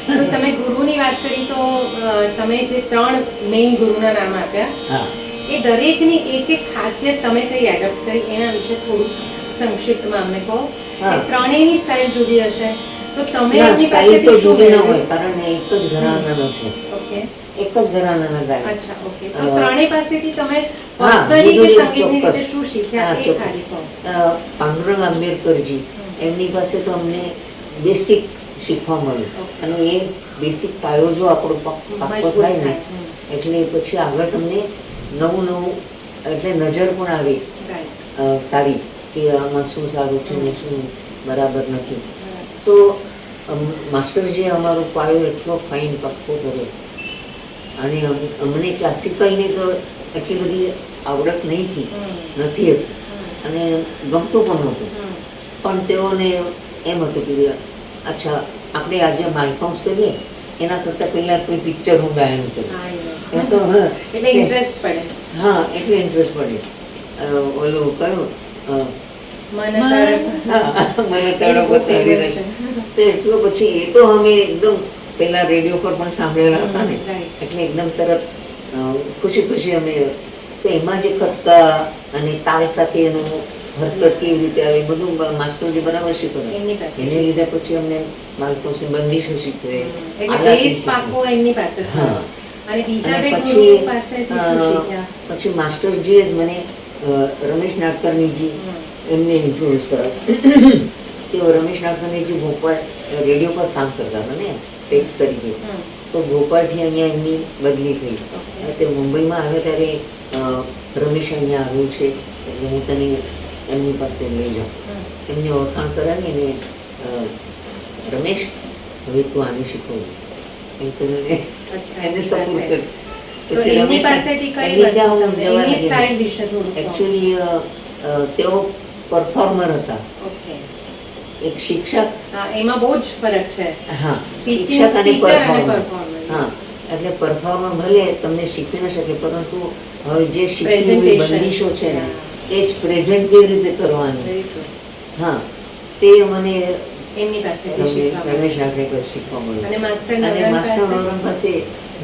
તો તમે ગુરુની વાત કરી તો તમે જે 3 મેઇન ગુરુના નામ આપ્યા
હા,
એ દરેકની એક એક ખાસિયત તમે કઈ એડપ્ટ કરી એના વિશે થોડું સંક્ષિપ્તમાં અમને કહો.
હા.
કે ત્રણેયની સ્ટાઇલ જુદી હશે તો તમે
ના,
એમની
સ્ટાઇલ તો
પાસેથી શું
જુદી ન
મેળવ્યું?
હોય કારણ કે એક જ ઘરાનાનો છે,
ઓકે,
એક જ ઘરાનાના ગાયક.
અચ્છા, ઓકે. તો ત્રણેય પાસેથી તમે
હા,
પર્સનલી કે
જુદું જુદું
સંગીતની રીતે
ચોક્કસ.
શું શીખ્યા
હા,
એ
ચોક્કસ.
ખાલી કહો.
પાંડુરંગ આંબેડકરજી એમની પાસે તો અમને બેસિક શીખવા મળ્યું
Okay.
અને એ બેસિક પાયો જો આપણો પાક્કો
મજબૂત
થાય ને
થાય.
એટલે પછી આગળ તમને નવું નવું એટલે નજર પણ આવી
Right.
સારી કે આમાં શું સારું છે ને શું બરાબર નથી. તો માસ્ટરજીએ અમારો પાયો એટલો ફાઇન પાક્કો કર્યો અને અમને ક્લાસિકલની તો એટલી બધી આવડત નહીં હતી, નથી હતી અને ગમતું પણ નહોતું. પણ તેઓને એમ હતું કે અચ્છા આપણે આજે માલકાઉન્સ કરીએ એના કરતાં પહેલાં કોઈ પિક્ચરનું ગાયન કરીએ.
I know.
એ તો હા,
એટલે ઇન્ટરેસ્ટ પડે.
હા એટલે ઇન્ટરેસ્ટ પડે. ઓલું કયું
મને તારક.
મને તડકો બતાવી રહી છે. તો એટલો પછી એ તો અમે એકદમ પેલા રેડિયો પર પણ સાંભળેલા હતા ને
Right.
એટલે એકદમ તરત ખુશી ખુશી અમે તો એમાં જે ખટકા અને તાલ સાથે એનું હરકત કેવી રીતે આવે એ બધું માસ્ટરજી બરાબર શીખવે.
એમની પાસે.
એને લીધે પછી અમને માલકોસે બંદીશો શીખવે,
એટલે
આલાપી
બેઝ પાકો એમની પાસે હતો.
હા.
અને બીજા
અને
બે
પછી
ગુરુ પાસેથી શું શીખ્યા?
પછી માસ્ટરજીએ જ મને રમેશ નાડકર્ણીજી એમને ઇન્ટ્રોડ્યુસ કરાવ્યા. તેઓ રમેશ નાડકર્ણીજી ભોપાલ રેડિયો પર કામ કરતા હતા ને ટેક્સ તરીકે. તો ભોપાલથી અહીંયા એમની બદલી થઈ.
Okay.
તે મુંબઈમાં આવે ત્યારે રમેશ અહીંયા આવ્યું છે એટલે હું તને એમની પાસે લઈ જાઉં. એમને ઓળખાણ કરાવી અને રમેશ હવે તું આને શીખવું એમ કરીને
અચ્છા,
એને
એમની
સપોર્ટ
પાસે.
કર્યું.
તો એમની પાસેથી કઈ
એમની ત્યાં
વસ્તુ
હું
તમને-
જવા
એમની
નથી
સ્ટાઇલ વિશે થોડું કહો.
એકચ્યુઅલી તેઓ પરફોર્મર હતા,
Okay.
એક શિક્ષક.
હા, એમાં બહુ જ ફરક છે.
હા,
Teaching,
શિક્ષક અને
teacher અને
પરફોર્મર.
performer.
હા, એટલે પરફોર્મર ભલે તમને શીખવી ન શકે પરંતુ હવે જે શીખવી એવી
Presentation.
બંદીશો છે ને એ જ પ્રેઝન્ટ કેવી રીતે કરવાની,
Very good.
હા તે મને
એમની પાસેથી શીખવા મળ્યું.
રમેશ નાગરેકર શીખવા
અને
મળ્યું.
માસ્ટર
અને
નવરંગ
માસ્ટર
પાસે?
નવરંગ પાસે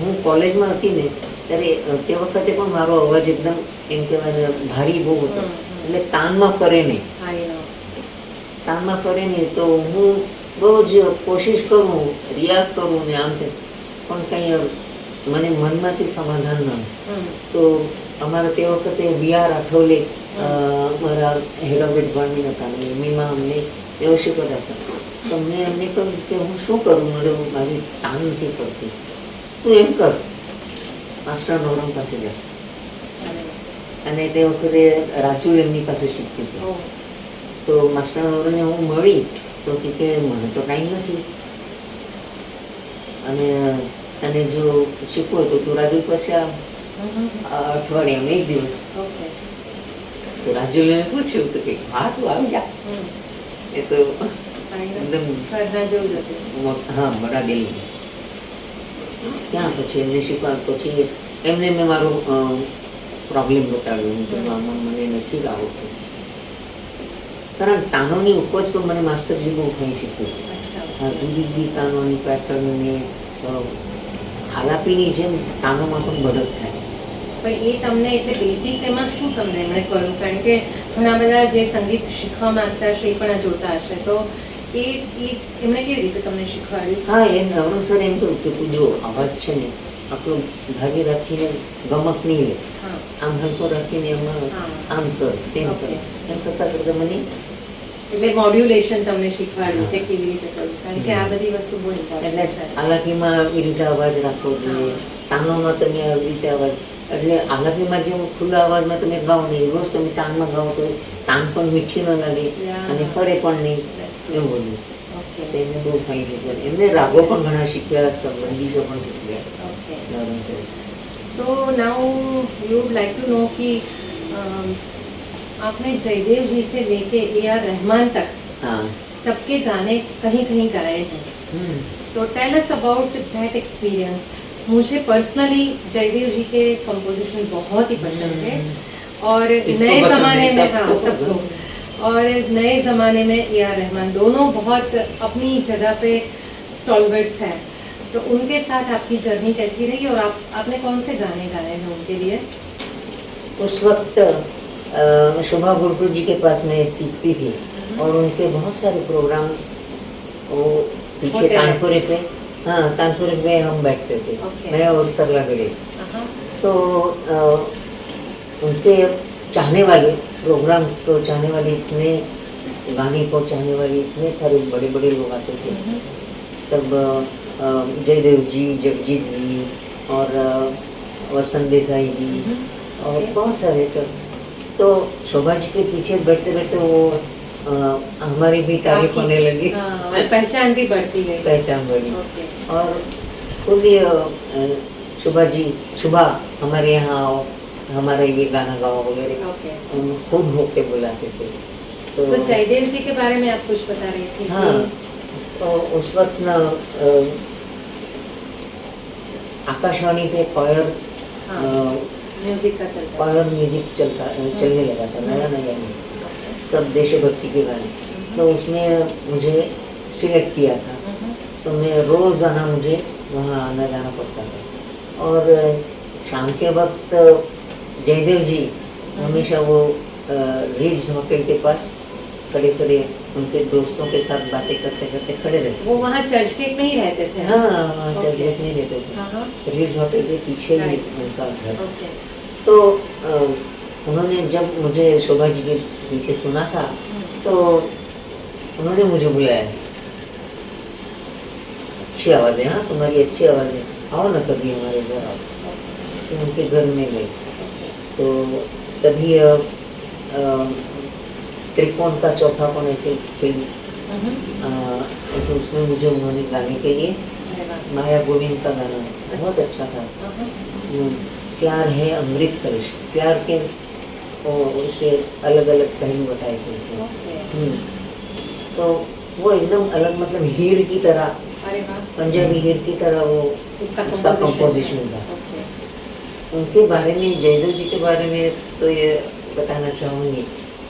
હું કોલેજમાં હતી ને ત્યારે તે વખતે પણ મારો અવાજ એકદમ એમ કહેવાય ભારી બહુ હતો. એટલે તાનમાં ફરે નહીં,
I know.
તાનમાં ફરે નહીં તો હું બહુ જ કોશિશ કરું, રિયાઝ કરું ને આમ તેમ પણ કંઈ મને મનમાંથી સમાધાન ન હોય. તો અમારા તે વખતે વી.આર. રાઠોલે અમારા હેડ ઓફ ડિપાર્ટમેન્ટ હતા અને એમઈમાં અમને એવો શીખવતા હતા. તો મેં એમને કહ્યું કે હું શું કરું, મારી તાન નથી પડતી, તું એમ કર માસ્ટર નવરંગ પાસે જા. અને તે વખતે રાજુ એમની પાસે શીખતી હતી.
Oh.
તો માસ્ટર નવરંગને હું મળી તો કે મને તો ટાઈમ નથી અને તને જો શીખવું હોય તો તું રાજુ પાસે આ અઠવાડિયામાં એક દિવસ.
Okay.
તો રાજુને પૂછ્યું તો કે હા તું આવી જા. એ તો
I know.
એકદમ
ઘરના જેવું જ હતું.
હા બડા દિલ. ત્યાં પછી એમને શીખવા પછી એમને મેં મારો પ્રોબ્લેમ બતાવ્યો કે આમાં મને નથી આવડતું કારણ તાનોની ઉપજ તો મને માસ્ટરજી બહુ કંઈ શીખ્યું છે.
અચ્છા.
હા, જુદી જુદી તાનોની પેટર્નને આલાપીની જેમ તાનોમાં પણ બદલ થાય.
પણ એ તમને એટલે બેઝિક એમાં શું તમને એમણે કહ્યું? કારણ કે ઘણા બધા જે સંગીત શીખવા માંગતા હશે એ પણ આ જોતા હશે તો એ એમણે કેવી રીતે તમને શીખવાડ્યું?
હા એમ નવરંગ સર એમ કહ્યું કે તું જો અવાજ છે ને આપણો ભાગે રાખીને ગમક નહીં લે,
હા.
આમ હલકો રાખીને એમાં
હા.
આમ કર તેમ કર
Okay.
એમ કરતા કરતા મને
એટલે મોડ્યુલેશન તમને શીખવાડ્યું કે કેવી રીતે કરવું? કારણ કે આ બધી વસ્તુ બહુ
એટલે
ઇમ્પોર્ટન્ટ છે.
આલાકીમાં આવી રીતે અવાજ રાખવો જોઈએ, તાનોમાં તમે આવી રીતે અવાજ એટલે આલાપી માધ્યમ ખુલ્લા અવાજમાં તમે ગાઓ ને એવો જ તમે તાનમાં ગાઓ તો તાન પણ મીઠી ન લાગે
Yeah.
અને ફરે પણ નહીં એવું બધું.
Okay.
તો એમને બહુ ફાઇન છે. એમને રાગો પણ ઘણા શીખ્યા, સંબંધીઓ પણ શીખ્યા.
Okay.
બરાબર.
So now you would like to know कि आपने जयदेव जी से लेके A.R. रहमान तक
હા.
सबके गाने कहीं कहीं गाए हैं.
હમ.
So tell us about that experience. मुझे पर्सनली जयदेव जी के कंपोजिशन बहुत ही पसंद है और
इसको
नए
पसंद
ज़माने
है,
में
सबको
हाँ सबको और नए ज़माने में A.R. रहमान दोनों बहुत अपनी जगह पे स्टॉलवर्ड्स हैं. तो उनके साथ आपकी जर्नी कैसी रही और आपने कौन से गाने गाए हैं उनके लिए?
उस वक्त शोभा गुरुकुल जी के पास मैं सीखती थी और उनके बहुत सारे प्रोग्राम वो पीछे
होते हैं।
कानपुरे पे, हाँ कानपुरे में हम बैठते थे.
Okay.
मैं और सरला गड़े.
हाँ.
तो उनके चाहने वाले प्रोग्राम को चाहने वाले इतने गाने को चाहने वाले इतने सारे बड़े बड़े लोग आते थे. तब जयदेव जी, जगजीत जी और वसंत देसाई जी और
Okay.
बहुत सारे सब. तो शोभा जी के पीछे बैठते बैठते वो हमारी भी तारीफ
काफी-
होने लगी.
हाँ, और पहचान भी बढ़ती गई.
पहचान बढ़ी.
ओके.
और खुद ही शुभा जी, शुभा हमारे यहाँ आओ, हमारा ये गाना गाओ वगैरह
ओके.
खुद होके बुलाते थे. तो
तो जयदेव जी के बारे में आप कुछ बता रही थी.
हाँ, तो उस वक्त ना आकाशवाणी पे कॉयर
हाँ. म्यूजिक का चलता है.
कॉयर म्यूजिक चलने लगा था नया नया में, सब देशभक्ति के गाने. तो उसमें मुझे सिलेक्ट किया था. तो मैं रोज़ाना मुझे वहाँ आना जाना पड़ता था. और शाम के वक्त जयदेव जी हमेशा वो रीड्स होटल के पास खड़े खड़े उनके दोस्तों के साथ बातें करते करते खड़े रहते.
वो वहाँ चर्च गेट में ही रहते थे.
हाँ वहाँ
Okay.
चर्च नहीं रहते थे.
हाँ, हाँ.
रीड्स होटल के पीछे ही
Right.
उनका घर.
ओके.
तो उन्होंने जब मुझे शोभा जी के पीछे सुना था तो उन्होंने मुझे बुलाया. अच्छी आवाज़ है, हाँ तुम्हारी अच्छी आवाज़ है, आओ ना कभी हमारे घर आओ. तो उनके घर में गए. तो तभी त्रिकोण का चौथा कोण ऐसे फिल्म तो उसमें मुझे उन्होंने गाने के लिए
अरे वाह.
माया गोविंद का गाना बहुत अच्छा था. प्यार है अमृत कलश, प्यार के उससे अलग अलग पहलू बताए थे उसमें.
ओके.
तो वो एकदम अलग, मतलब हीर की तरह,
अरे वाह.
पंजाबी हीर की तरह वो
उसका
उसका कंपोजिशन था.
ओके.
उनके बारे में, जयदेव जी के बारे में तो ये बताना चाहूँगी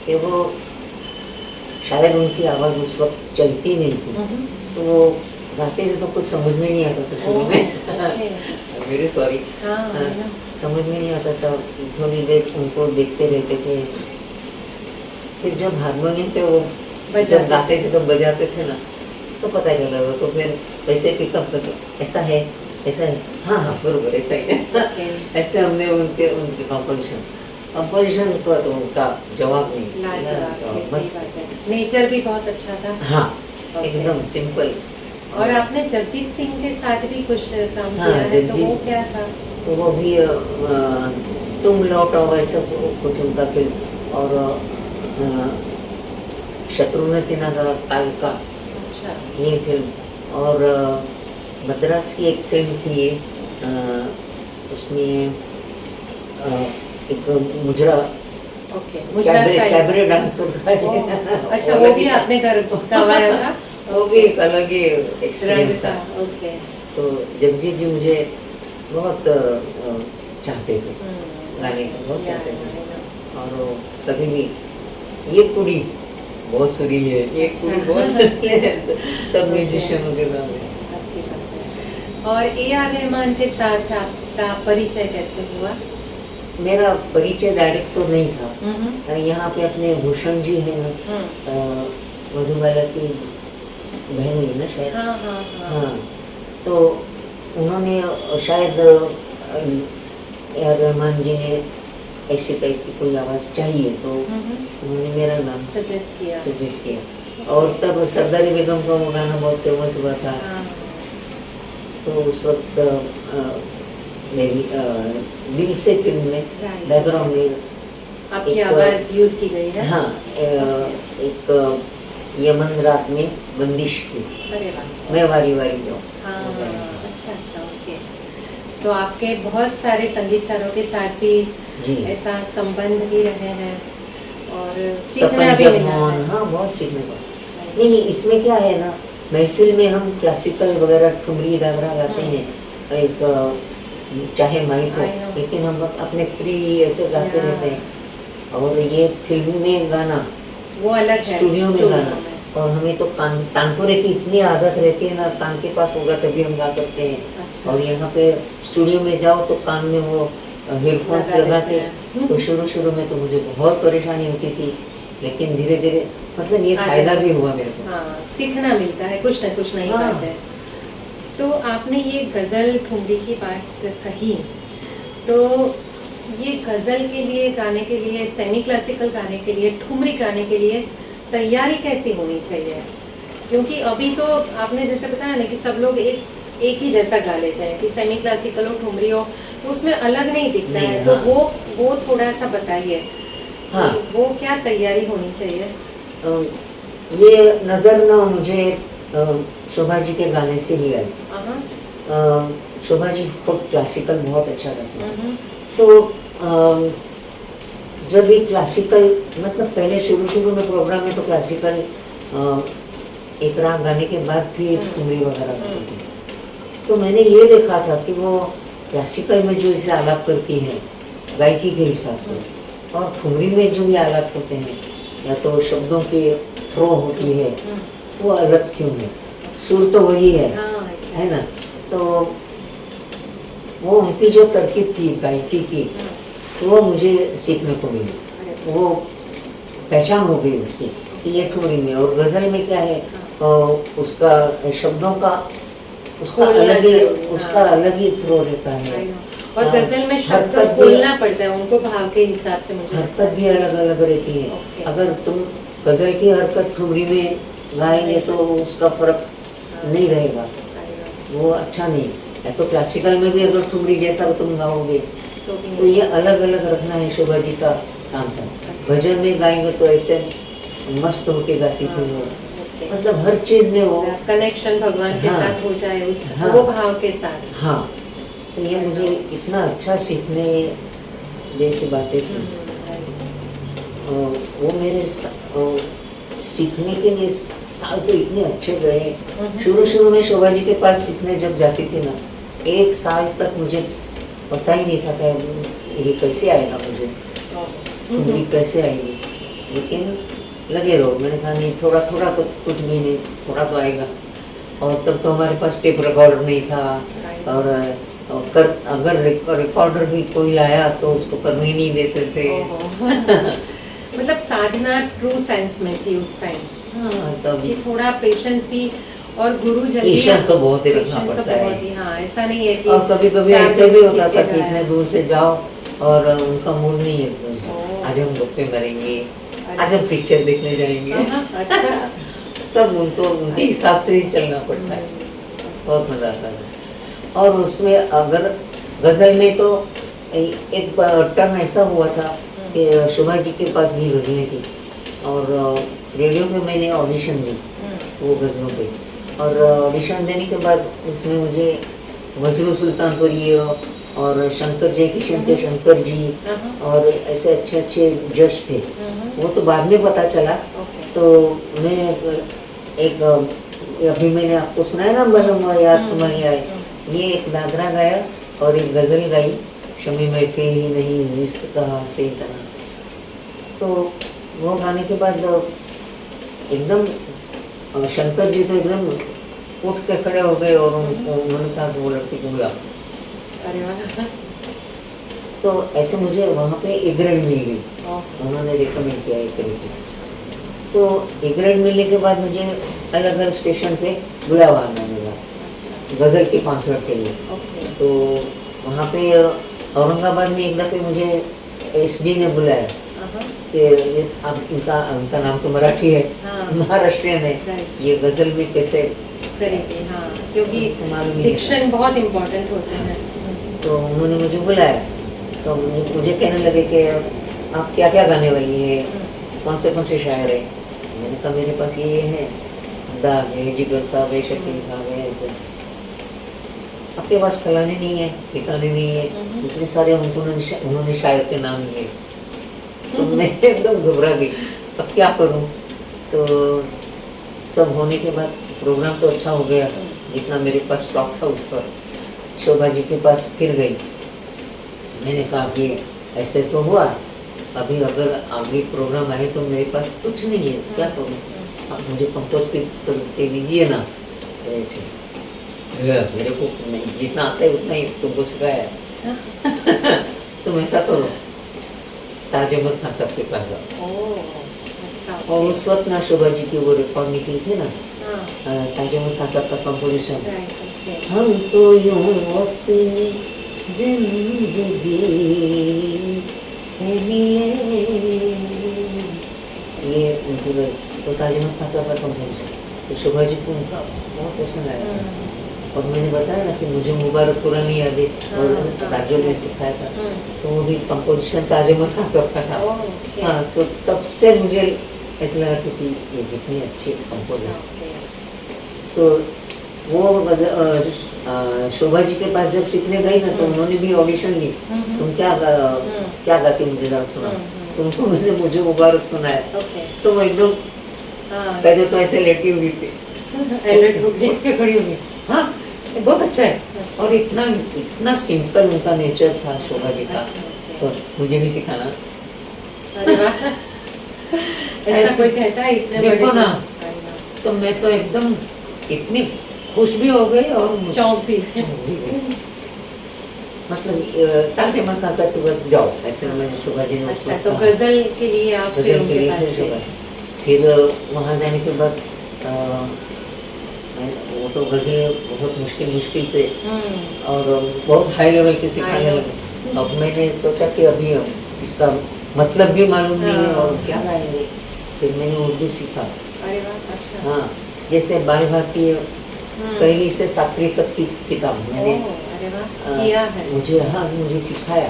कि वो शायद उनकी आवाज़ उस वक्त चलती नहीं थी. तो वो गाते थे तो कुछ समझ में नहीं आता था शुरू में. मेरे सॉरी.
हाँ,
हाँ,
है ना.
समझ में नहीं आता था. थोड़ी देर उनको देखते रहते थे. फिर जब हारमोनियम पे वो
बजाते
जब गाते थे तो बजाते थे ना, तो पता चला वो. तो फिर वैसे पिकअप करके ऐसा है, ऐसा है, हाँ हाँ बरोबर ऐसा ही है.
ओके.
ऐसे हमने उनके उनके कंपोजिशन का तो उनका जवाब नहीं.
लाजवाब है, सही
मस्त.
बात है. नेचर भी बहुत अच्छा था.
हाँ
ओके.
एकदम सिंपल.
और आपने जगजीत सिंह के साथ भी कुछ काम
हाँ,
किया है, तो वो
जगजीत-
क्या था?
तो वो भी तुम लौट आओ ऐसा कुछ उनका फिल्म. और शत्रुघ्न सिन्हा का कालका
अच्छा.
ये फिल्म. और मद्रास की एक फिल्म थी ये, उसमें एक मुजरा
ओके. मुजरा स्टाइल.
कैबरे डांसर था.
अच्छा, वो भी आपने गवाया था.
वो भी एक अलग ही एक्सपीरियंस
रंग
था.
था. ओके.
तो जगजीत जी मुझे बहुत चाहते थे, गाने को बहुत चाहते थे. और वो कभी भी ये कुड़ी बहुत सुरीली है, ये कुड़ी बहुत सुरीली है, सब म्यूजिशियनों के सामने.
अच्छी बात है. और A.R. रहमान के साथ आपका परिचय कैसे हुआ?
मेरा परिचय डायरेक्ट तो नहीं था.
हम्म.
यहाँ पे अपने भूषण जी हैं, मधुबाला की बहन हुई ना शायद.
हाँ हाँ हाँ.
हाँ, तो उन्होंने शायद A.R. रहमान जी ने ऐसे टाइप की कोई आवाज़ चाहिए तो उन्होंने मेरा नाम
सजेस्ट किया.
सजेस्ट किया. और तब सरदारी बेगम का वो गाना बहुत फेमस हुआ था.
हाँ.
तो उस वक्त मेरी दिल से फिल्म में
Right.
बैकग्राउंड में
आपकी
एक,
आवाज यूज की गई है।
हाँ एक यमन रात में बंदिश थी,
अरे वाह।
मैं वारी वारी जो
हाँ, अच्छा, ओके। तो आपके बहुत सारे संगीतकारों के साथ भी
जी
ऐसा संबंध भी रहे हैं और सीखना
सपन
भी
जब
मिला
मोहन,
है।
हाँ बहुत सीखने को। नहीं, इसमें क्या है ना, महफिल में हम क्लासिकल वगैरह ठुमरी दादरा गाते हैं, एक चाहे माइक हो,
I know.
लेकिन हम अपने फ्री ऐसे गाते
Yeah.
रहते हैं। और ये फिल्म में गाना,
वो अलग है
स्टूडियो में
स्टूडियो
गाना, और हमें तो तानपुरे की इतनी आदत रहती है ना, कान के पास होगा तभी हम गा सकते हैं।
अच्छा।
और यहाँ पे स्टूडियो में जाओ तो कान में वो हेडफोन्स
लगा
लगा
लेते
के,
हैं।
तो शुरू में तो मुझे बहुत परेशानी होती थी, लेकिन धीरे धीरे मतलब ये फायदा भी हुआ मेरे को।
हाँ, सीखना मिलता है, कुछ न कुछ नई
हाँ।
बात है। तो आपने ये गज़ल ठुमरी की बात कही, तो ये गज़ल के लिए गाने के लिए, सेमी क्लासिकल गाने के लिए, ठुमरी गाने के लिए तैयारी कैसी होनी चाहिए? क्योंकि अभी तो आपने जैसे बताया ना कि सब लोग एक ही जैसा गा लेते हैं कि सेमी क्लासिकल हो ठुमरी हो, तो उसमें अलग नहीं दिखता
नहीं,
है।
हाँ।
तो वो थोड़ा सा बताइए।
हाँ।
कि वो क्या तैयारी होनी चाहिए?
ये नज़र ना मुझे शोभा जी के गाने से ही आई।
हाँ।
शोभा जी खुद क्लासिकल बहुत अच्छा गाती हैं।
हम्म।
तो जब ये क्लासिकल मतलब पहले शुरू में प्रोग्राम में तो क्लासिकल एक राग गाने के बाद फिर ठुमरी वगैरह गाती थी। तो मैंने ये देखा था कि वो क्लासिकल में जो इसे आलाप करती है गायकी के हिसाब से, और ठुमरी में जो भी आलाप करते हैं या तो शब्दों की थ्रो होती है, वो अलग क्यों है? सुर तो वही
हाँ,
है ना? तो वो उनकी जो तरकीब थी गायकी की, वो मुझे सीखने को मिली, वो पहचान हो गई उससे कि ये ठुमरी में। और गज़ल में क्या है, उसका शब्दों का उसका
खोलना
अलग ही
जरूरी,
उसका
हाँ।
अलग ही थ्रो रहता है।
और गज़ल में शब्द
हरकत भी-
खोलना पड़ता है उनको भाव के हिसाब से, मुझे लगता
हरकत
है।
भी अलग अलग रहती है।
ओके।
अगर तुम गज़ल की हरकत ठुमरी में गाएंगे तो उसका फर्क नहीं रहेगा, वो अच्छा नहीं। या तो क्लासिकल में भी अगर ठुमरी जैसा तुम गाओगे तो ये अलग अलग रखना है, शोभा जी का काम था। भजन में गाएंगे तो ऐसे मस्त होके गाती थी वो, मतलब हर चीज में वो।
कनेक्शन भगवान के
हाँ।
साथ हो जाए, उस
हाँ।
वो भाव के साथ।
हाँ, तो ये मुझे इतना अच्छा सीखने जैसी बातें थी। वो मेरे सीखने के लिए साल तो इतने अच्छे गए। शुरू में शोभा जी के पास सीखने जब जाती थी ना, 1 साल तक मुझे पता ही नहीं था कि ये कैसे आएगा, मुझे ठुमरी कैसे आएगी। लेकिन लगे रहो, मैंने कहा नहीं, थोड़ा तो कुछ भी नहीं, थोड़ा तो आएगा। और तब तो हमारे पास टेप रिकॉर्डर नहीं था, और अगर रिकॉर्डर भी कोई लाया तो उसको करने नहीं देते थे।
मतलब साधना ट्रू सेंस में थी उस टाइम,
हाँ, तभी
कि थोड़ा पेशेंस भी, और गुरु जन
पेशेंस तो बहुत ही रखना पड़ता है।
हाँ, ऐसा नहीं है कि
और कभी
चार
ऐसे
दिन
भी होता
सीख
था
के
कि
गाया।
इतने दूर से जाओ और उनका मूड नहीं है, तो
ओह।
आज हम गप्पे मारेंगे, आज हम पिक्चर देखने जाएंगे।
अच्छा।
सब उनको उनके हिसाब से ही चलना पड़ता है। बहुत मजा आता है। और उसमें अगर गजल में तो एक टर्न ऐसा हुआ था कि शोभा जी के पास भी गजलें थी, और रेडियो पे मैंने ऑडिशन दी वो गजलों पे। और ऑडिशन देने के बाद उसमें मुझे मजरू सुल्तानपुरी और शंकर जयकिशन के शंकर जी और ऐसे अच्छे जज थे, वो तो बाद में पता चला। तो मैं एक अभी मैंने आपको सुनाया ना, बलम याद तुम्हारी आए, ये एक दादरा गाया और एक गजल गाई, शमी महफिल ही नहीं जिस्त कहा से कहा। तो वो गाने के बाद एकदम शंकर जी तो एकदम उठ के खड़े हो गए और उन्होंने कहा कि वो लड़की को बुला।
अरे वाह।
तो ऐसे मुझे वहाँ पे ए ग्रेड मिल गई, उन्होंने रिकमेंड किया एक तरह से। तो ए ग्रेड मिलने के बाद मुझे अलग अलग स्टेशन पे बुलावा आना मिला गज़ल के कॉन्सर्ट के लिए। तो वहाँ पे औरंगाबाद में एक दफ़े मुझे SD ने बुलाया कि अब इनका नाम तो मराठी है, महाराष्ट्रियन है, ये गज़ल में कैसे
करेंगे। हाँ, क्योंकि
मालूम नहीं
डिक्शन बहुत इम्पोर्टेंट होते हैं।
तो उन्होंने मुझे बुलाया, तो मुझे कहने लगे कि आप क्या क्या गाने वाली है, कौन से शायर है। मैंने कहा मेरे पास ये है, दाग है, जिगर साहब है, शकील साहब है, ऐसे। आपके पास फलाने नहीं है, ठिकाने नहीं है, इतने सारे उन्होंने शायर के नाम लिए। तो मैं एकदम घबरा गई, अब क्या करूं। तो सब होने के बाद प्रोग्राम तो अच्छा हो गया, जितना मेरे पास स्टॉक था उस पर। शोभा जी के पास फिर गई, मैंने कहा कि ऐसे ऐसा हुआ, अभी अगर आगे प्रोग्राम आए तो मेरे पास कुछ नहीं है, क्या करूं, आप मुझे कंपोज के दीजिए ना। मेरे को जितना आता है उतना ही तुमको सिखाया है। तुम ऐसा करो, ताज अहमद खान साहब के पास जाओ।
अच्छा।
और उस वक्त ना शोभा जी की वो रिकॉर्ड निकली थी ना, ताज अहमद खान साहब का कंपोजिशन, हम तो यूं अपनी जिंदगी से मिले, ये उनकी तो ताज अहमद खान साहब का कंपोजिशन, तो शोभा जी को उनका बहुत पसंद आया था। और मैंने बताया ना कि मुझे मुबारक पुरानी यादें और राजू ने सिखाया था, तो वो भी कंपोजिशन ताज अहमद खान साहब का था। हाँ, तो तब से मुझे ऐसा लगा कि ये कितनी अच्छी कंपोजर। तो वो शोभा जी के पास जब सीखने गई ना, तो उन्होंने भी ऑडिशन ली, तुम क्या गाती मुझे जरा सुना। तो उनको मैंने मुझे मुबारक सुनाया, तो वो एकदम पहले तो ऐसे लेटी हुई थी, खड़ी हुई, हाँ बहुत अच्छा है। और इतना सिंपल उनका नेचर था शोभा जी का। तो मुझे भी सिखाना।
ऐसा कोई कहता है इतने
देखो
बड़े
ना, तो मैं तो एकदम इतनी खुश भी हो गई और
चौंक भी।
मतलब ताज अहमद खान साहब के पास जाओ, ऐसे मैंने शोभा जी ने।
अच्छा, तो गजल के लिए आप फिर उनके पास गए।
फिर वहाँ जाने के बाद वो तो गज़लें बहुत मुश्किल से और बहुत हाई लेवल की सिखाने लगे। अब मैंने सोचा कि अभी इसका मतलब भी मालूम नहीं है और क्या गाएंगे। फिर मैंने उर्दू सीखा।
अरे वाह, अच्छा।
हाँ, जैसे बाल भारतीय पहली से 7वीं तक की किताब मैंने
किया है।
मुझे सिखाया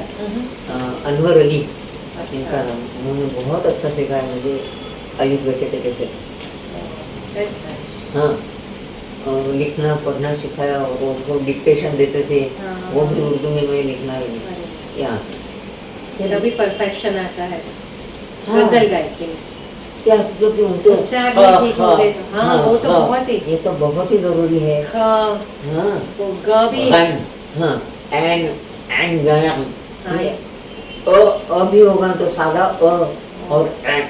अनवर अली, इनका नाम, उन्होंने बहुत अच्छा सिखाया मुझे अलिफ बे के कैसे। हाँ, और लिखना पढ़ना सिखाया और वो डिक्टेशन देते थे, वो भी उर्दू में मैं लिखना यहाँ
तभी परफेक्शन आता है गजल गायकी में।
क्या, क्योंकि उनको
उच्चार भी ठीक होते हैं। हाँ, वो तो बहुत ही,
ये तो बहुत ही जरूरी है।
हाँ, वो ग भी,
हाँ, एन गाया, अ भी होगा तो सादा अ और एन।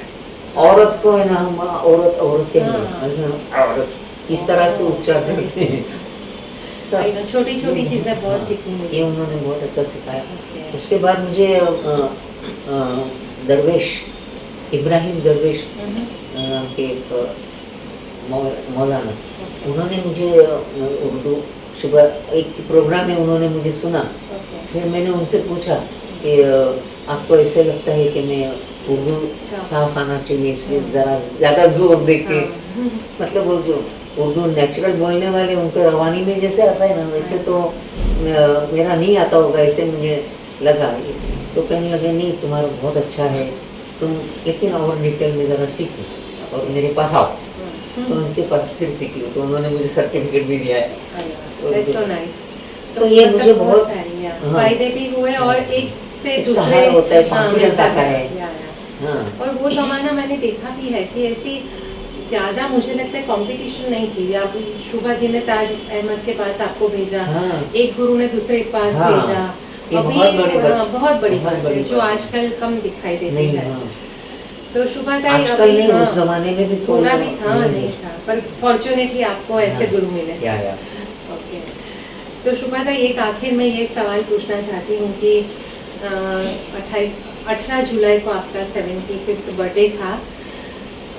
औरत को है ना, हम औरत के औरत इस तरह से उच्चार करते हैं।
छोटी छोटी चीजें बहुत सीखनी मिली।
ये उन्होंने बहुत अच्छा सिखाया। उसके बाद मुझे दरवेश, इब्राहिम दरवेश के मौलाना, उन्होंने मुझे उर्दू सुबह एक प्रोग्राम में उन्होंने मुझे सुना। फिर मैंने उनसे पूछा कि आपको ऐसे लगता है कि मैं उर्दू साफ आना चाहिए, इसलिए ज़रा ज़्यादा जोर दे के, मतलब वो जो उर्दू नेचुरल बोलने वाले उनके रवानी में जैसे आता है ना, वैसे तो मेरा नहीं आता होगा, ऐसे मुझे लगा। तो कहने लगे नहीं, तुम्हारा बहुत अच्छा है, तुम लेकिन और डिटेल में ज़रा सीखो और मेरे पास आओ। तो उनके पास फिर सीखी, तो उन्होंने मुझे सर्टिफिकेट भी दिया है। तो ये मुझे बहुत
फायदे भी हुए और एक से दूसरे
होता है, कॉन्फिडेंस आता है। हाँ।
और वो जमाना मैंने देखा भी है कि ऐसी ज्यादा मुझे लगता है कंपटीशन नहीं थी। आप शोभा जी ने ताज अहमद के पास आपको भेजा, एक गुरु ने दूसरे के पास भेजा। अभी बहुत बड़ी बात है जो आजकल कम दिखाई देती है। तो शोभा ताई
आजकल नहीं, उस जमाने में भी
थोड़ा भी था नहीं था, पर फॉर्चुनेटली आपको ऐसे गुरु मिले। ओके, तो शोभा ताई एक आखिर में ये सवाल पूछना चाहती हूँ कि 18 जुलाई को आपका 75th बर्थडे था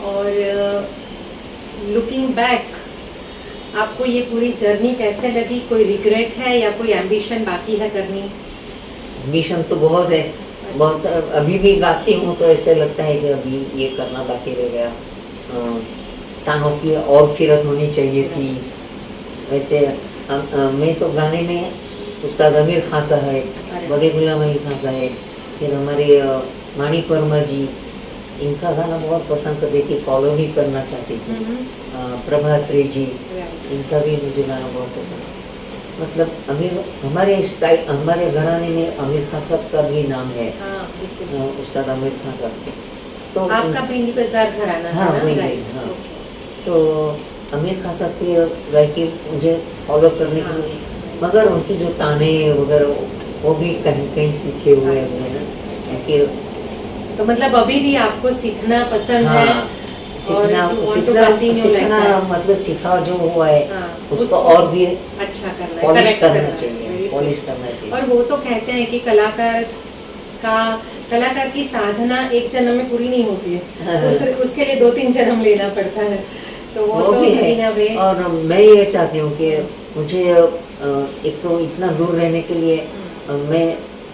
और लुकिंग बैक आपको ये पूरी जर्नी कैसे लगी? कोई रिग्रेट है या कोई एम्बिशन बाकी है करनी?
एम्बिशन तो बहुत है, बहुत। अभी भी गाती हूँ तो ऐसे लगता है कि अभी ये करना बाकी रह गया, तानों की और फिरत होनी चाहिए थी। वैसे मैं तो गाने में उस्ताद आमिर खान साहब,
अरे।
बड़े गुलाम अली खान साहब, फिर हमारे माणिक वर्मा जी, इनका गाना बहुत पसंद करते थे, फॉलो भी करना चाहते थे। प्रभात रे जी, इनका भी मुझे गाना बहुत पसंद। मतलब आमिर, हमारे स्टाइल, हमारे घराने में आमिर खान साहब का भी नाम है,
हाँ, बिल्कुल।
उस्ताद आमिर खान साहब। तो
आपका पिंडी बाजार घराना
हाँ,
है ना?
वही,
राइट,
हाँ।
ओके।
तो आमिर खान साहब की गायकी मुझे फॉलो करने के लिए, मगर उनकी जो ताने वगैरह वो भी कहीं कहीं सीखे हुए हैं ना, क्योंकि
तो मतलब अभी भी आपको सीखना पसंद है?
हाँ, सीखना
और you want to
सीखना
continue
सीखना
like that?
मतलब सीखा जो हुआ है,
हाँ,
उसको और भी
अच्छा करना है,
पॉलिश
correct
करना
है,
चाहिए,
very
पॉलिश
good।
करना चाहिए।
और वो तो कहते हैं कि कलाकार की साधना एक जन्म में पूरी नहीं होती है,
हाँ।
उसके लिए 2-3 जन्म लेना पड़ता है, तो वो तो
भी
in a way-
है। और मैं ये चाहती हूँ कि मुझे एक तो इतना दूर रहने के लिए मैं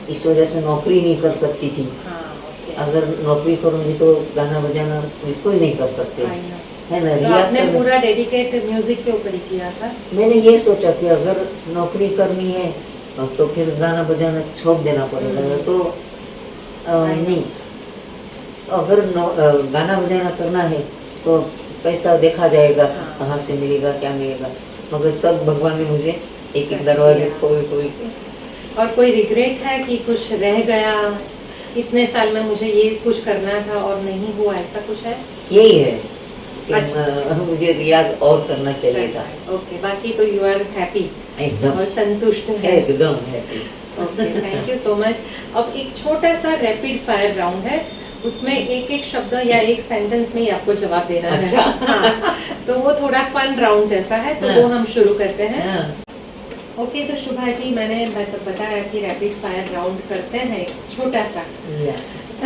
इस वजह से नौकरी नहीं कर सकती थी।
हाँ, okay।
अगर नौकरी करूंगी तो गाना बजाना बिल्कुल नहीं कर सकते,
I know।
है ना।
तो
रियाज
आपने
करना,
पूरा डेडिकेट म्यूजिक के ऊपर ही किया था?
मैंने ये सोचा कि अगर नौकरी करनी है तो फिर गाना बजाना छोड़ देना पड़ेगा। तो नहीं, अगर गाना बजाना करना है तो पैसा देखा जाएगा,
हाँ।
कहाँ से मिलेगा, क्या मिलेगा, मगर सब भगवान ने मुझे एक एक दरवाजे खोल खोल के।
और कोई रिग्रेट है कि कुछ रह गया, इतने साल में मुझे ये कुछ करना था और नहीं हुआ, ऐसा कुछ है?
यही है कि
अच्छा।
मुझे रियाज और करना चाहिए था।
ओके, बाकी तो यू आर हैप्पी
एकदम
और संतुष्ट है?
एकदम happy.
Okay, thank you so much. अब एक छोटा सा रैपिड फायर राउंड है, उसमें एक एक शब्द या एक सेंटेंस में ही आपको जवाब देना
अच्छा।
है। हाँ, तो वो थोड़ा फन राउंड जैसा है, तो
हाँ।
वो हम शुरू करते हैं।
हाँ।
ओके, तो शुभा जी, मैंने बताया कि रैपिड फायर राउंड करते हैं छोटा सा।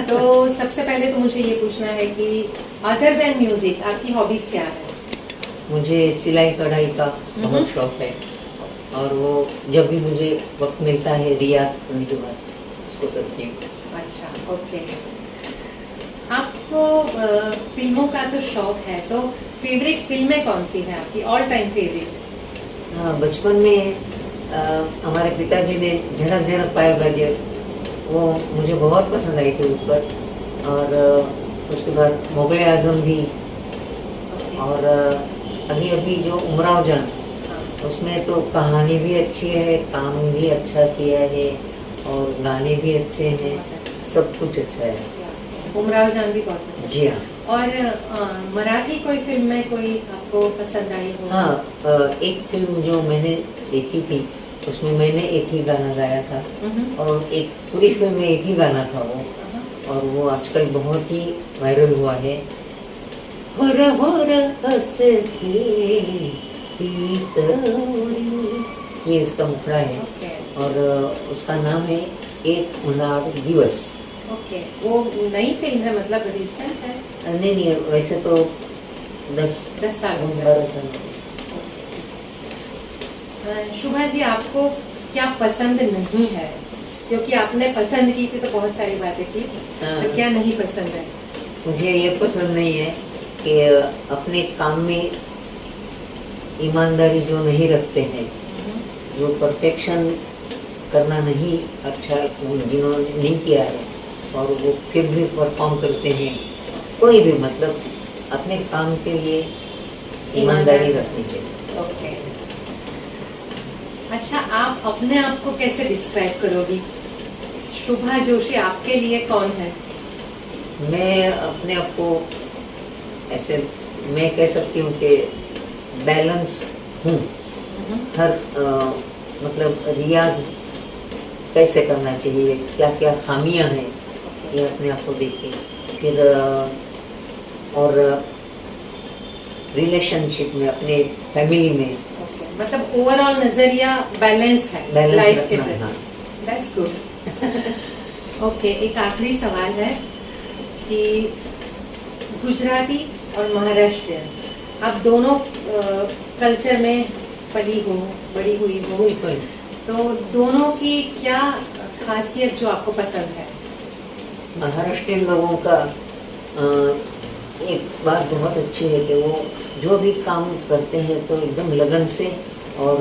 तो सबसे पहले तो मुझे ये पूछना है कि अदर देन म्यूजिक आपकी हॉबीज क्या है?
मुझे सिलाई कढ़ाई का बहुत शौक है, और वो जब भी मुझे वक्त मिलता है रियाज करने के बाद उसको करती हूँ।
अच्छा, ओके। आपको फिल्मों का तो शौक है, तो फेवरेट फिल्में कौन सी है आपकी, ऑल टाइम फेवरेट?
हाँ, बचपन में हमारे पिताजी ने झनक झनक पायल बाजे, वो मुझे बहुत पसंद आई थी उस पर। और उसके बाद मुगले आजम भी, और अभी अभी जो उमराव जान, उसमें तो कहानी भी अच्छी है, काम भी अच्छा किया है, और गाने भी अच्छे हैं, सब कुछ अच्छा है।
उमराव जान भी बहुत पसंद।
जी हाँ।
और मराठी कोई फिल्म में कोई आपको पसंद आई हो?
हाँ, एक फिल्म जो मैंने देखी थी उसमें मैंने एक ही गाना गाया था, और एक पूरी फिल्म में एक ही गाना था वो, और वो आजकल बहुत ही वायरल हुआ है। होरा होरा हसती तीच उडी, ये इसका मुखड़ा है।
ओके,
और उसका नाम है एक उनाड दिवस।
ओके। वो नई फिल्म है, मतलब रिसेंट है?
नहीं नहीं, वैसे तो 10
साल हो गए।
12 साल।
शुभा जी, आपको क्या पसंद नहीं है? क्योंकि आपने पसंद की थी तो बहुत सारी बातें की, तो क्या नहीं पसंद है?
मुझे ये पसंद नहीं है कि अपने काम में ईमानदारी जो नहीं रखते हैं, जो परफेक्शन करना नहीं अच्छा, जिन्होंने नहीं किया है और वो फिर भी परफॉर्म करते हैं, कोई भी, मतलब अपने काम के लिए ईमानदारी रखनी चाहिए।
ओके। अच्छा, आप अपने आप को कैसे डिस्क्राइब करोगी? शुभा जोशी आपके लिए कौन है?
मैं अपने आप को ऐसे मैं कह सकती हूँ कि बैलेंस हूँ। हर मतलब रियाज कैसे करना चाहिए, क्या क्या खामियां हैं, ये अपने आप को देख के, फिर और रिलेशनशिप में, अपने फैमिली में
मतलब ओवरऑल नजरिया बैलेंस्ड है
बैलेंस
लाइफ के
रखना है।
प्रति।
हाँ।
That's good. ओके, एक आखिरी सवाल है कि गुजराती और महाराष्ट्रियन, आप दोनों कल्चर में पली हो, बड़ी हुई हो,
बिल्कुल।
तो दोनों की क्या खासियत जो आपको पसंद है?
महाराष्ट्रियन लोगों का एक बात बहुत अच्छी है कि वो जो भी काम करते हैं तो एकदम लगन से और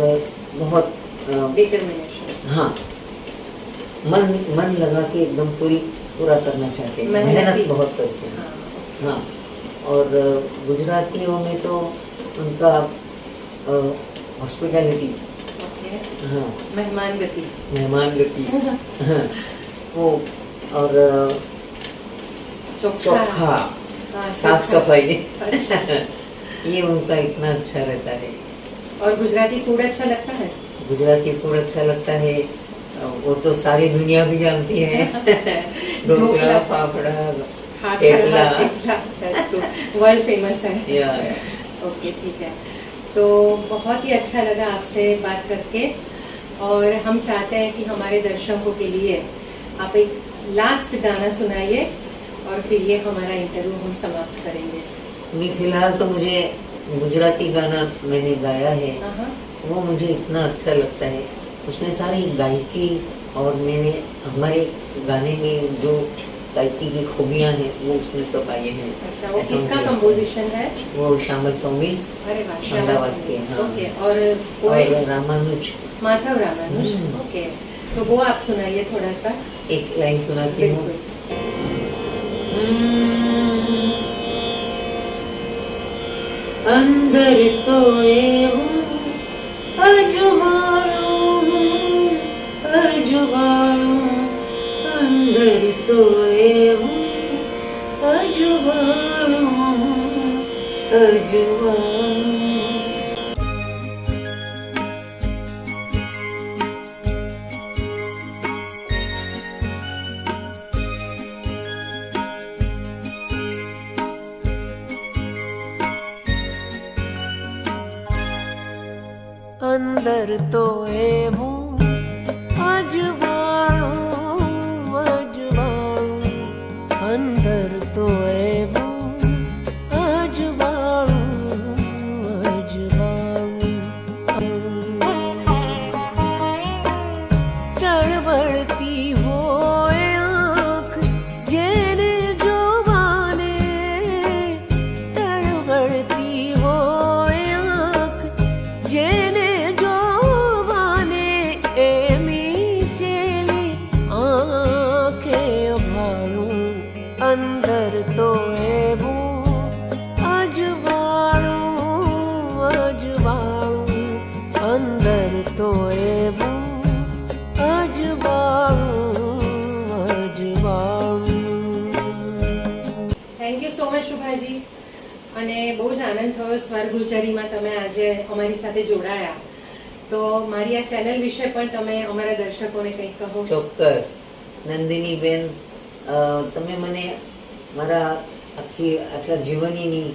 बहुत
डिटर्मिनेशन।
हाँ, मन लगा के एकदम पूरा करना चाहते हैं, मेहनत बहुत करते हैं। हाँ, और गुजरातियों में तो उनका हॉस्पिटैलिटी, हाँ,
मेहमान गति
हाँ, वो और चोखा, साफ सफाई
अच्छा।
ये उनका इतना अच्छा रहता है।
और गुजराती फूड अच्छा लगता है?
गुजराती फूड अच्छा लगता है, वो तो सारी दुनिया भी जानती है। ढोकला, फाफड़ा, थेपला,
वर्ल्ड फेमस है।
या
ओके, ठीक है। तो बहुत ही अच्छा लगा आपसे बात करके, और हम चाहते हैं कि हमारे दर्शकों के लिए आप एक लास्ट गाना सुनाइए और फिर ये हमारा इंटरव्यू हम समाप्त करेंगे।
मैं फिलहाल तो मुझे गुजराती गाना मैंने गाया है, वो मुझे इतना अच्छा लगता है, उसमें सारी गायकी और मैंने हमारे गाने में जो गायकी की खूबियाँ हैं वो उसमें सब आए हैं।
अच्छा, वो किसका कंपोजिशन है?
वो श्यामल सौमिल,
अरे वाह,
अहमदाबाद के। हाँ,
ओके। और
रामानुज,
माधव रामानुज। ओके, तो वो आप सुनाइए थोड़ा सा,
एक लाइन सुनाती हूँ। अंदर तो ये हूँ अजुबानू, अजुबानू, अंदर तो ये हूँ अजुबानू, अजुबानू।
अंदर तो ए हूँ अजवाणू, अजवाणू, अंदर तो ए हूँ अजवाणू, अजवाणू। टड़बड़ती हो आँख जेने जोवाने, टड़बड़ती हो आँख जेने अंदर तो ए हूँ अजवाणू, अजवाणू, अंदर तो ए हूँ अजवाणू, अजवाणू।
થેન્ક યુ સો મચ શુભાજી, અને બહુ જ આનંદ થયો સ્વર ગુર્જરીમાં તમે આજે અમારી સાથે જોડાયા, તો મારી આ ચેનલ વિશે પણ તમે અમારા દર્શકોને કંઈક કહો.
ચોક્કસ નંદિની બેન, તમે મને મારા આટલા જીવનીની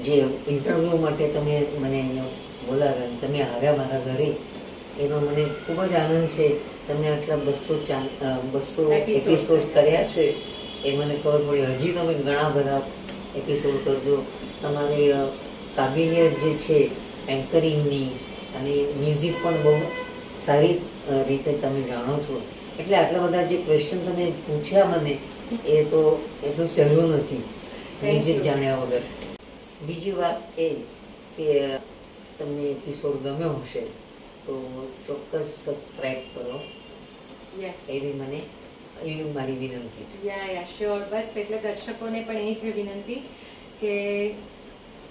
જે ઇન્ટરવ્યૂ માટે તમે મને અહીંયા બોલાવ્યા, તમે આવ્યા મારા ઘરે, એનો મને ખૂબ જ આનંદ છે. તમે આટલા 200 એપિસોડ્સ કર્યા છે એ મને ખબર પડી. હજી તમે ઘણા બધા એપિસોડ કરજો. તમારી કાબિલિયત જે છે એન્કરિંગની અને મ્યુઝિક પણ બહુ સારી રીતે તમે જાણો છો, એટલે આટલા બધા જે ક્વેશ્ચન તમે પૂછ્યા મને એ તો એટલું સહેલું નથી મ્યુઝિક જાણ્યા વગર. બીજી વાત એ કે તમને એપિસોડ ગમ્યો હશે તો ચોક્કસ સબસ્ક્રાઇબ કરો, એવી મારી વિનંતી છે.
યા શ્યોર. બસ એટલે દર્શકોને પણ એ છે વિનંતી કે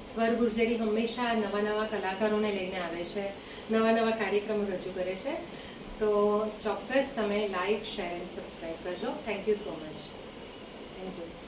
સ્વર ગુર્જરી હંમેશા નવા નવા કલાકારોને લઈને આવે છે, નવા નવા કાર્યક્રમો રજૂ કરે છે, તો ચોક્કસ તમે લાઈક, શેર અને સબસ્ક્રાઈબ કરજો. Thank you so much. Thank you.